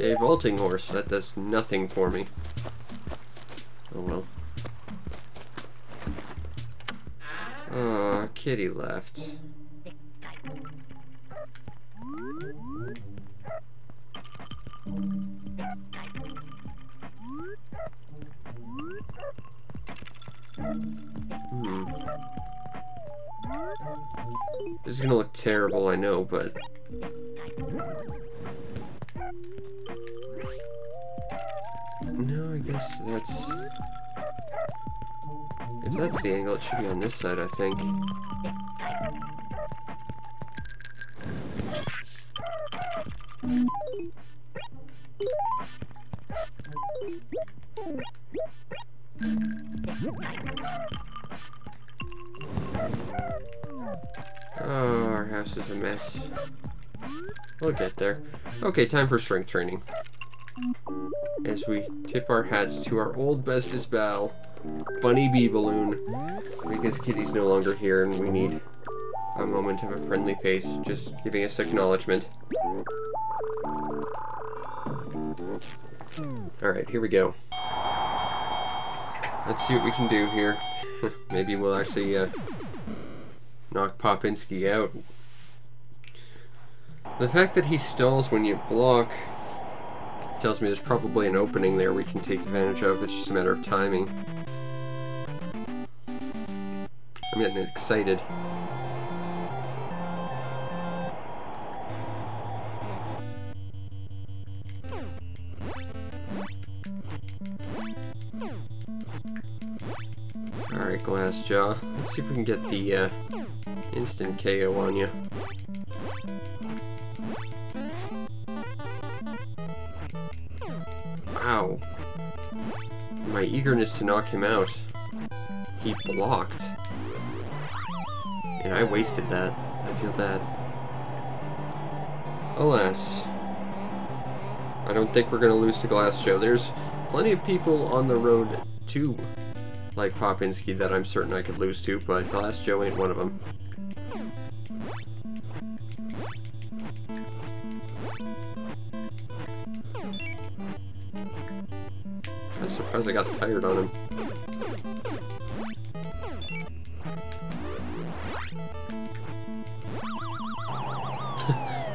Speaker 1: A vaulting horse. That does nothing for me. Oh well. Kitty left. This is gonna look terrible, I know, but... No, I guess that's... If that's the angle, it should be on this side, I think. Oh, our house is a mess. We'll get there. Okay, time for strength training. as we tip our hats to our old bestest pal, Bunny Bee Balloon, because Kitty's no longer here and we need a moment of a friendly face, just giving us acknowledgement. Alright, here we go. Let's see what we can do here. Maybe we'll actually knock Popinski out. The fact that he stalls when you block tells me there's probably an opening there we can take advantage of. It's just a matter of timing. I'm getting excited. Alright, Glassjaw. Let's see if we can get the instant KO on you. Wow. My eagerness to knock him out. He blocked. And I wasted that. I feel bad. Alas. I don't think we're gonna lose to Glassjaw. There's plenty of people on the road to like Popinski that I'm certain I could lose to, but Glassjaw ain't one of them. I'm surprised I got tired on him.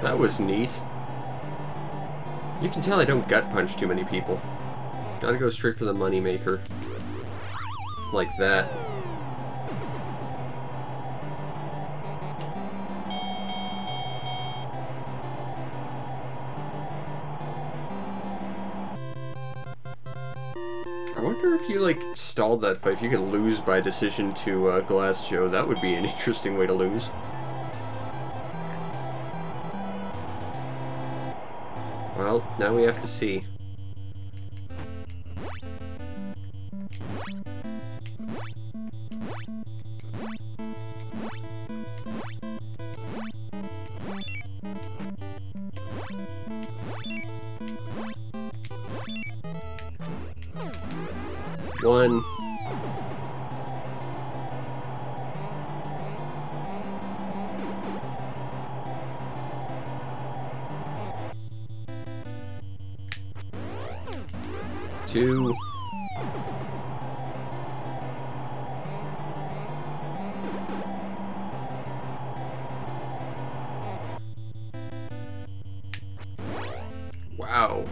Speaker 1: That was neat. You can tell I don't gut punch too many people. Gotta go straight for the money maker. Like that. I wonder if you, like, stalled that fight, if you could lose by decision to Glassjaw, that would be an interesting way to lose. Well, now we have to see. One. Two. Wow.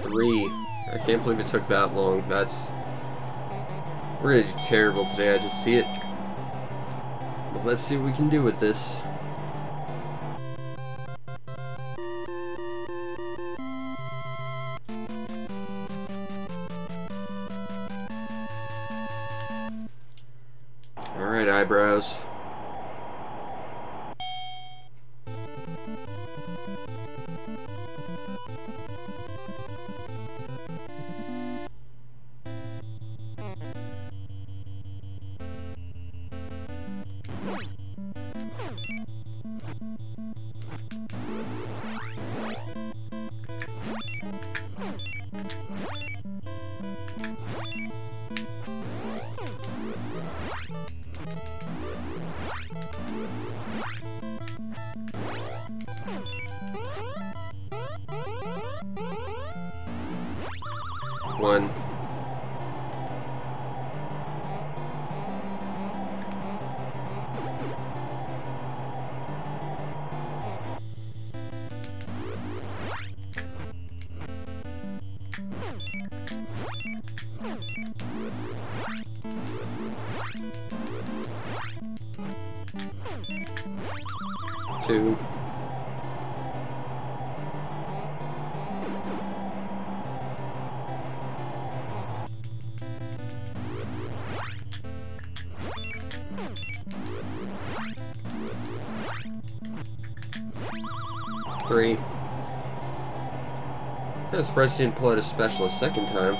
Speaker 1: Three. I can't believe it took that long. We're gonna do terrible today, I just see it. But let's see what we can do with this. Alright, eyebrows. One. Two. Three. I'm surprised he didn't pull out his special a second time.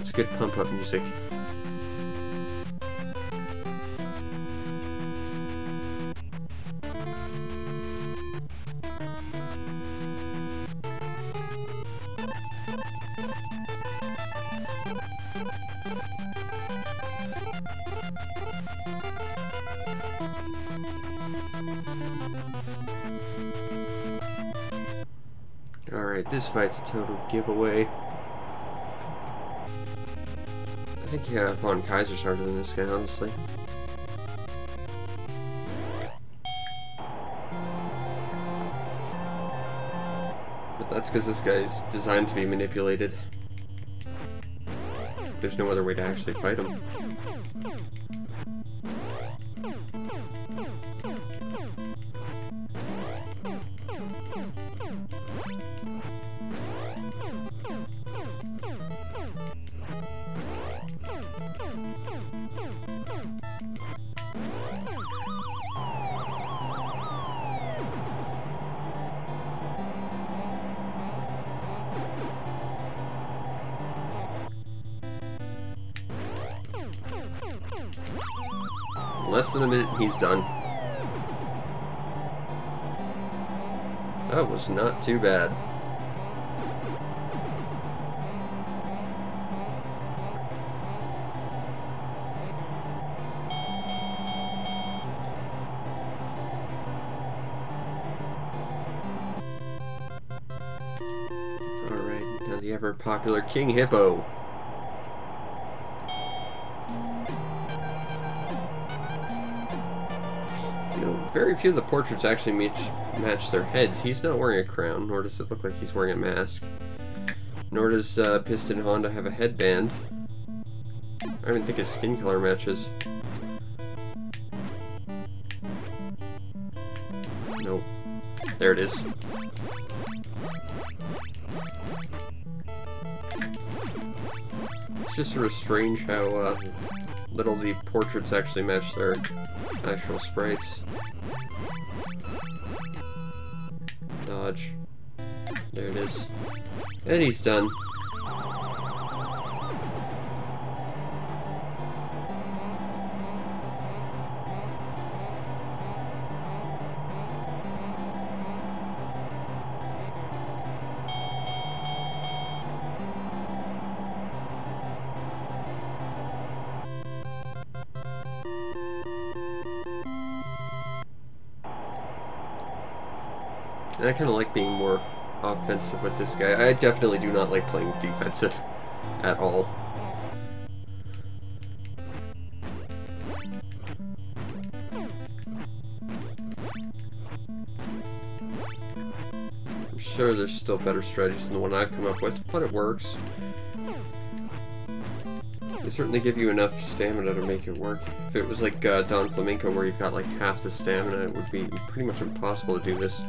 Speaker 1: That's good pump-up music. Alright, this fight's a total giveaway. I think Von Kaiser's harder than this guy, honestly. But that's because this guy's designed to be manipulated. There's no other way to actually fight him. Less than a minute, he's done. That was not too bad. Alright, now the ever popular King Hippo. Very few of the portraits actually match their heads. He's not wearing a crown, nor does it look like he's wearing a mask. Nor does Piston Honda have a headband. I don't even think his skin color matches. Nope. There it is. It's just sort of strange how little the portraits actually match their actual sprites. Dodge. There it is. And he's done. And I kind of like being more offensive with this guy. I definitely do not like playing defensive at all. I'm sure there's still better strategies than the one I've come up with, but it works. They certainly give you enough stamina to make it work. If it was like Don Flamenco where you've got like half the stamina, it would be pretty much impossible to do this.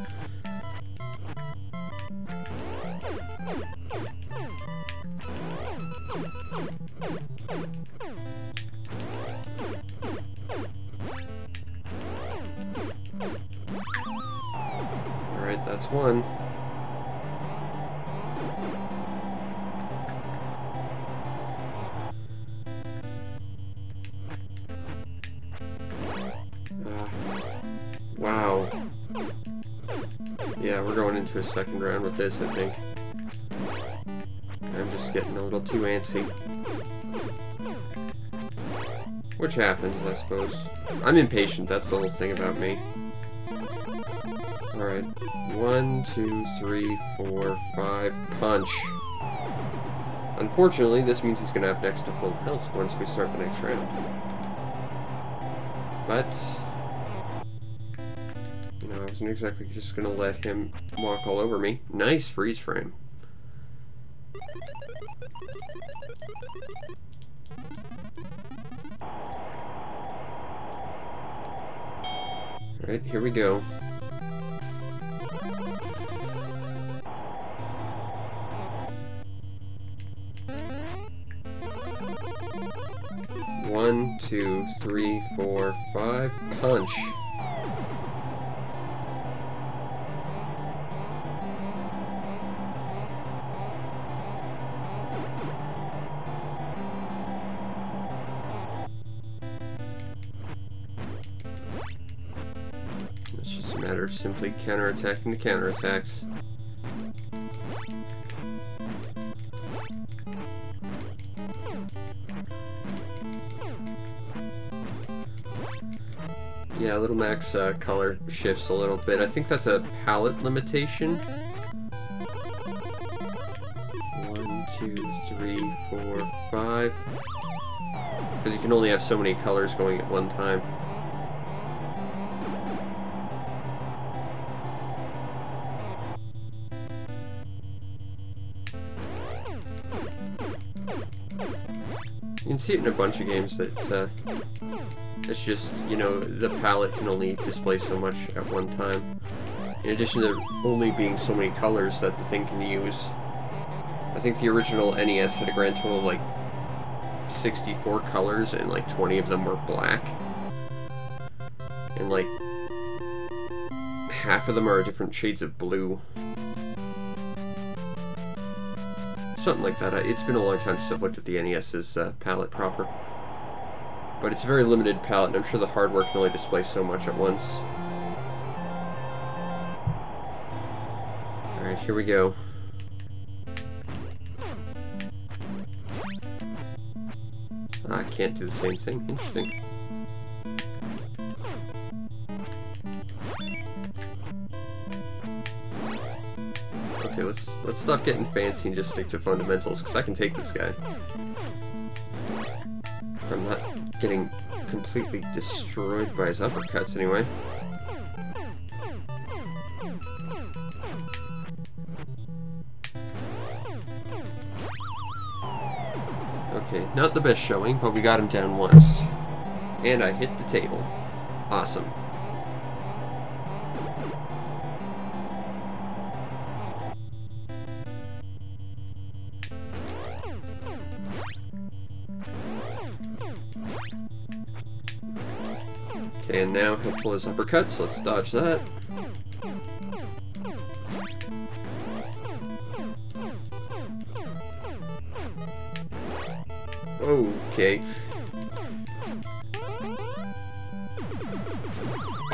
Speaker 1: Alright, that's one. Wow. Yeah, we're going into a second round with this, I think. I'm just getting a little too antsy. Which happens, I suppose. I'm impatient, that's the whole thing about me. Alright. 1, 2, 3, 4, 5. Punch. Unfortunately, this means he's gonna have next to full health once we start the next round. But you know, I wasn't exactly just gonna let him walk all over me. Nice freeze frame. Alright, here we go. One, 2, 3, 4, 5. Punch. matter of simply counterattacking the counterattacks. Yeah, Little Mac's color shifts a little bit. I think that's a palette limitation. 1, 2, 3, 4, 5. Because you can only have so many colors going at one time. You can see it in a bunch of games that it's just, you know, the palette can only display so much at one time. In addition to only being so many colors that the thing can use. I think the original NES had a grand total of like 64 colors, and like 20 of them were black. And like half of them are different shades of blue. Something like that. It's been a long time since I've looked at the NES's palette proper. But it's a very limited palette, and I'm sure the hardware can only display so much at once. Alright, here we go. I can't do the same thing. Interesting. Okay, let's stop getting fancy and just stick to fundamentals, because I can take this guy. I'm not getting completely destroyed by his uppercuts anyway. Okay, not the best showing, but we got him down once. And I hit the table. Awesome. Okay, and now he'll pull his uppercut, so let's dodge that. Okay.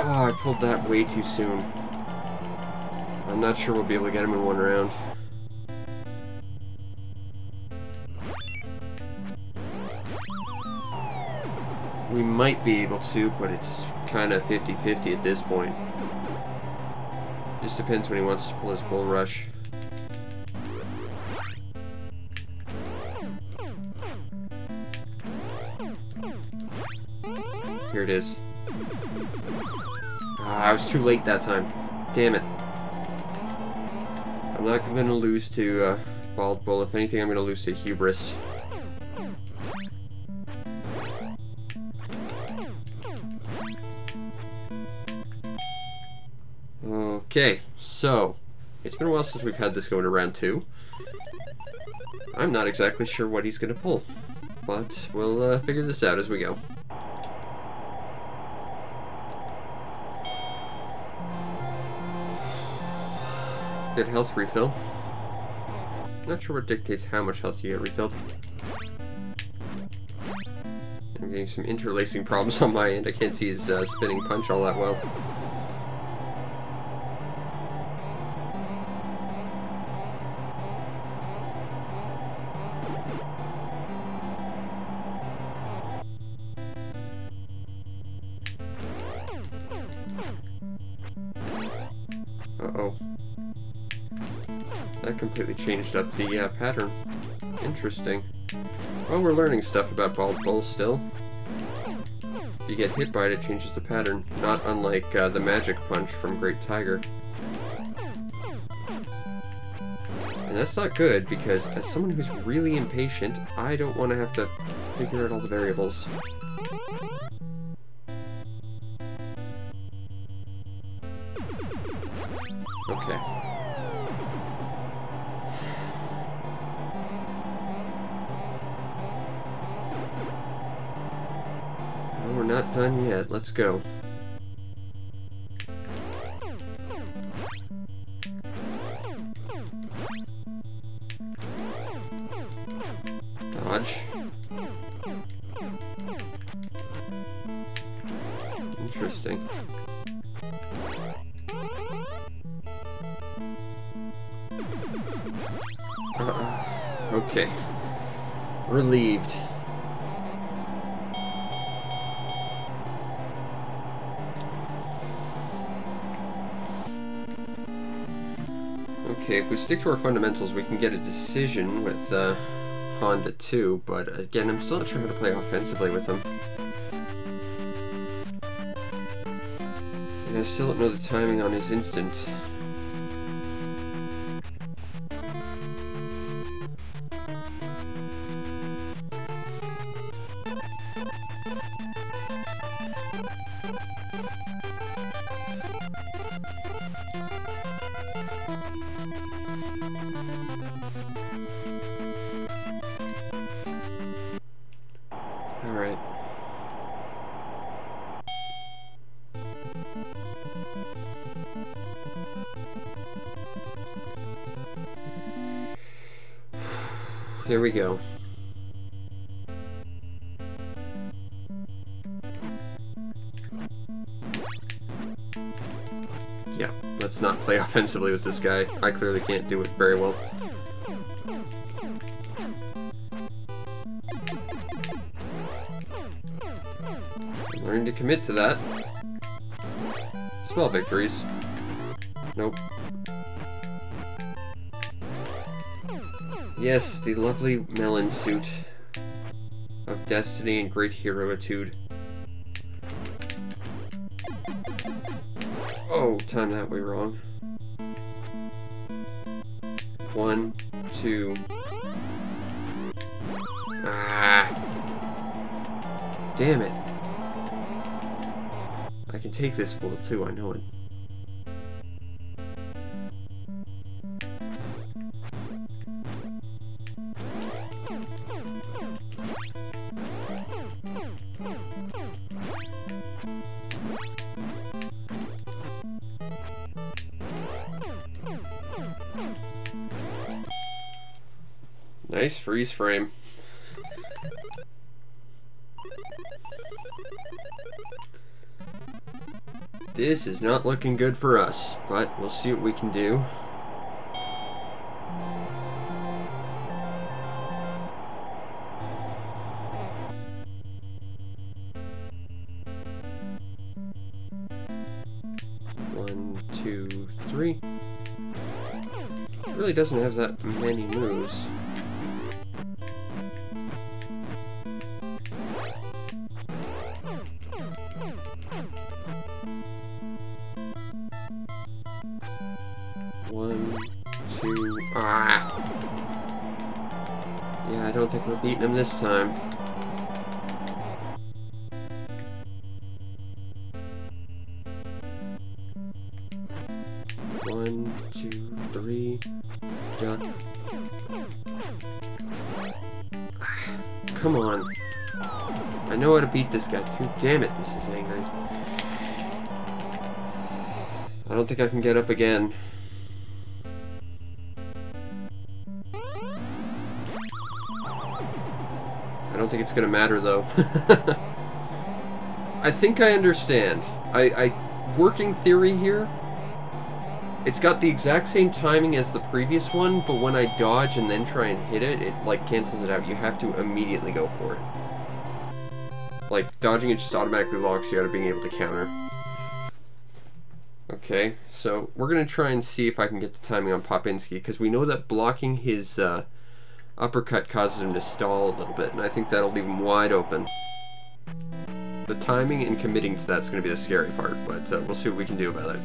Speaker 1: Oh, I pulled that way too soon. I'm not sure we'll be able to get him in one round. We might be able to, but it's kind of 50-50 at this point. Just depends when he wants to pull his bull rush. Here it is. I was too late that time. Damn it. I'm not going to lose to Bald Bull. If anything, I'm going to lose to Hubris. Okay, so it's been a while since we've had this going to round 2. I'm not exactly sure what he's going to pull, but we'll figure this out as we go. Good health refill. Not sure what dictates how much health you get refilled. I'm getting some interlacing problems on my end. I can't see his spinning punch all that well. Uh-oh. That completely changed up the pattern. Interesting. Well, we're learning stuff about Bald Bull still. If you get hit by it, it changes the pattern. Not unlike the magic punch from Great Tiger. And that's not good, because as someone who's really impatient, I don't want to have to figure out all the variables. Okay. Well, we're not done yet. Let's go. Dodge. Interesting. Okay. Relieved. Okay, if we stick to our fundamentals, we can get a decision with Honda too, but again, I'm still not sure how to play offensively with him. And I still don't know the timing on his instant. Alright. Here we go. Yeah, let's not play offensively with this guy. I clearly can't do it very well. Learning to commit to that. Small victories. Nope. Yes, the lovely melon suit of destiny and great heroitude. Oh, timed that way wrong. 1, 2. Ah. Damn it. I can take this fool too, I know it. Nice freeze frame. This is not looking good for us, but we'll see what we can do. One, two, three. It really doesn't have that many moves. One, two, ah! Yeah, I don't think we're beating him this time. One, two, three, duck. Ah, come on. I know how to beat this guy too. Damn it, this is angry. I don't think I can get up again. I don't think it's gonna matter though. I think I understand. Working theory here, it's got the exact same timing as the previous one, but when I dodge and then try and hit it, it like cancels it out. You have to immediately go for it. Like, dodging it just automatically locks you out of being able to counter. Okay, so we're gonna try and see if I can get the timing on Popinski, because we know that blocking his uppercut causes him to stall a little bit, and I think that'll leave him wide open. The timing and committing to that's going to be the scary part, but we'll see what we can do about it.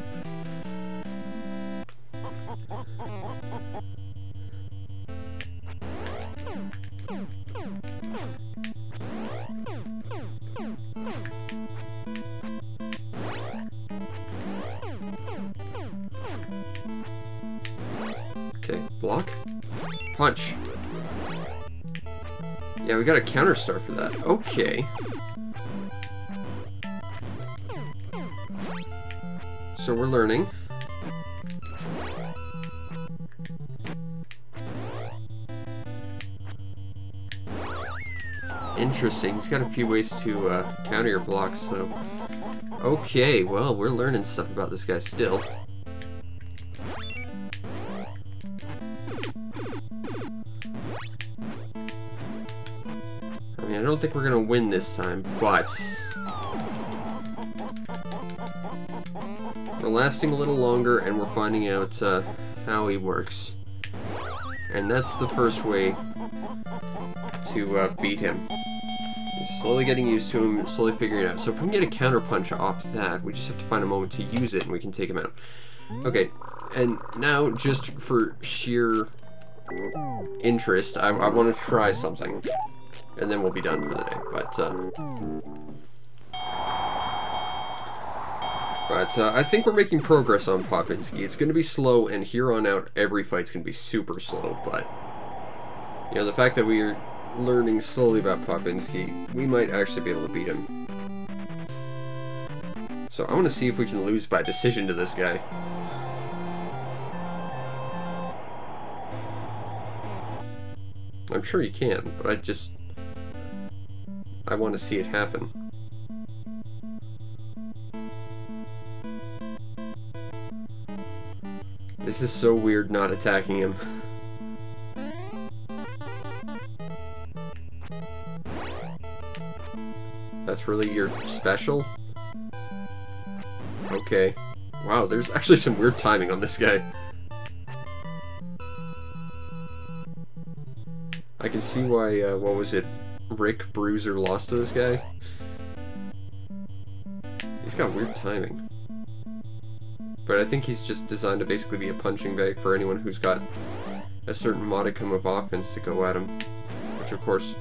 Speaker 1: Okay, block. Punch. Yeah, we got a counter star for that. Okay. So we're learning. Interesting. He's got a few ways to counter your blocks, so... Okay, well, we're learning stuff about this guy still. don't think we're gonna win this time, but we're lasting a little longer and we're finding out how he works. And that's the first way to beat him. He's slowly getting used to him, slowly figuring it out. So if we can get a counter punch off that, we just have to find a moment to use it and we can take him out. Okay, and now just for sheer interest, I want to try something. And then we'll be done for the day. But I think we're making progress on Popinski. It's going to be slow, and here on out, every fight's going to be super slow. But, you know, the fact that we are learning slowly about Popinski, we might actually be able to beat him. So I want to see if we can lose by decision to this guy. I'm sure you can, but I want to see it happen. This is so weird not attacking him. That's really your special? Okay. Wow, there's actually some weird timing on this guy. I can see why, what was it, Rick Bruiser lost to this guy. He's got weird timing. But I think he's just designed to basically be a punching bag for anyone who's got a certain modicum of offense to go at him. Which, of course,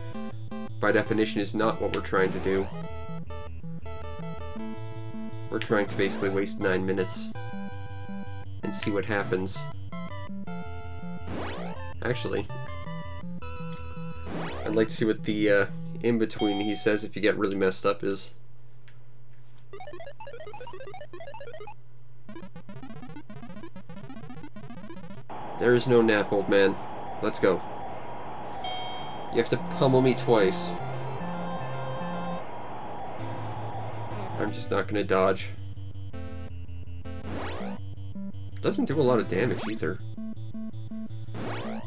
Speaker 1: by definition is not what we're trying to do. We're trying to basically waste 9 minutes and see what happens. Actually, I'd like to see what the in-between he says if you get really messed up is. There is no nap, old man. Let's go. You have to pummel me twice. I'm just not gonna dodge. Doesn't do a lot of damage either.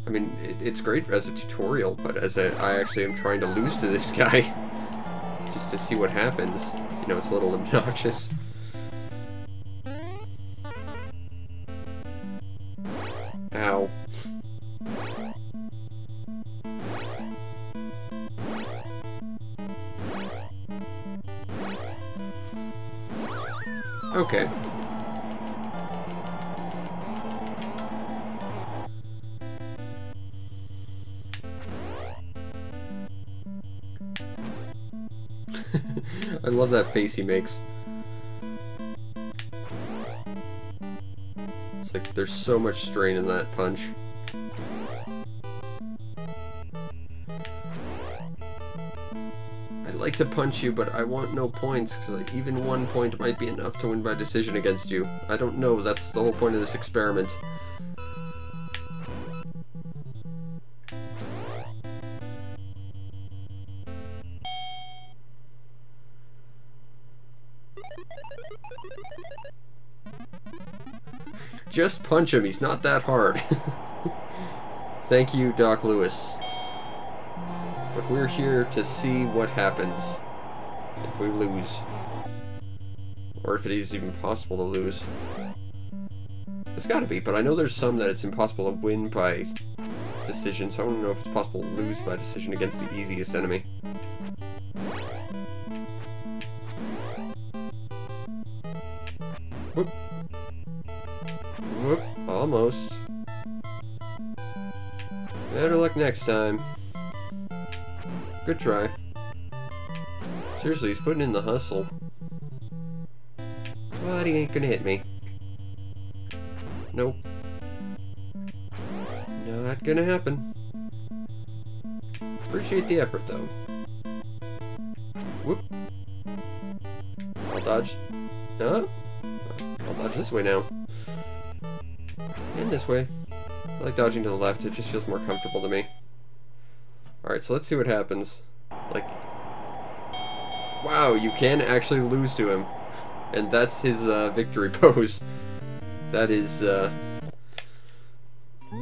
Speaker 1: I mean, it's great as a tutorial, but as I actually am trying to lose to this guy, just to see what happens. You know, it's a little obnoxious. Ow. Okay. I love that face he makes. It's like there's so much strain in that punch. I'd like to punch you, but I want no points, because like, even 1 point might be enough to win by decision against you. I don't know, that's the whole point of this experiment. Just punch him, he's not that hard. Thank you, Doc Lewis. But we're here to see what happens if we lose. Or if it is even possible to lose. It's gotta be, but I know there's some that it's impossible to win by decision, so I don't know if it's possible to lose by decision against the easiest enemy. Whoop. Whoop. Almost. Better luck next time. Good try. Seriously, he's putting in the hustle. But he ain't gonna hit me. Nope. Not gonna happen. Appreciate the effort, though. Whoop. I'll dodge. No? I'll dodge this way now. And this way. I like dodging to the left, it just feels more comfortable to me. Alright, so let's see what happens. Like, wow, you can actually lose to him. And that's his victory pose. That is,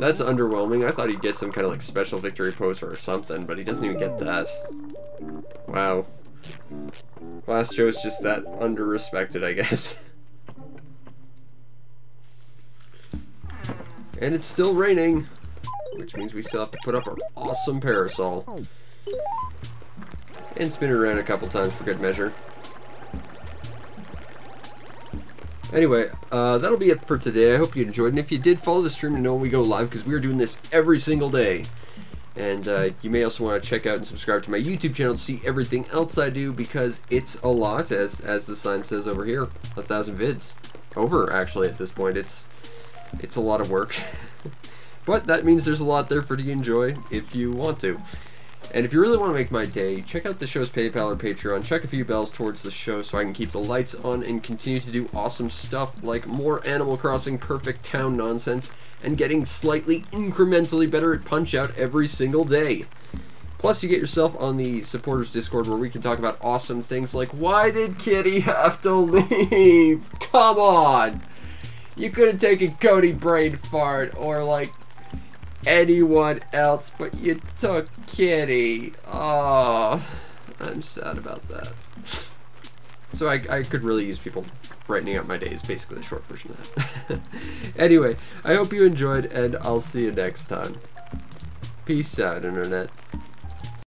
Speaker 1: that's underwhelming. I thought he'd get some kind of like special victory pose or something, but he doesn't even get that. Wow. Glass Joe's just that under-respected, I guess. And it's still raining, which means we still have to put up our awesome parasol. And spin it around a couple times for good measure. Anyway, that'll be it for today. I hope you enjoyed, and if you did, follow the stream to know when we go live, because we are doing this every single day. And you may also want to check out and subscribe to my YouTube channel to see everything else I do, because it's a lot, as the sign says over here. 1,000 vids. Over, actually, at this point. It's a lot of work. But that means there's a lot there for you to enjoy if you want to. And if you really want to make my day, check out the show's PayPal or Patreon. Check a few bells towards the show so I can keep the lights on and continue to do awesome stuff like more Animal Crossing Perfect Town nonsense and getting slightly incrementally better at Punch-Out every single day. Plus, you get yourself on the supporters Discord where we can talk about awesome things like, why did Kitty have to leave? Come on! You could have taken Cody Brain Fart or like anyone else, but you took Kitty. Oh, I'm sad about that. So I could really use people brightening up my days, basically the short version of that. Anyway, I hope you enjoyed, and I'll see you next time. Peace out, Internet.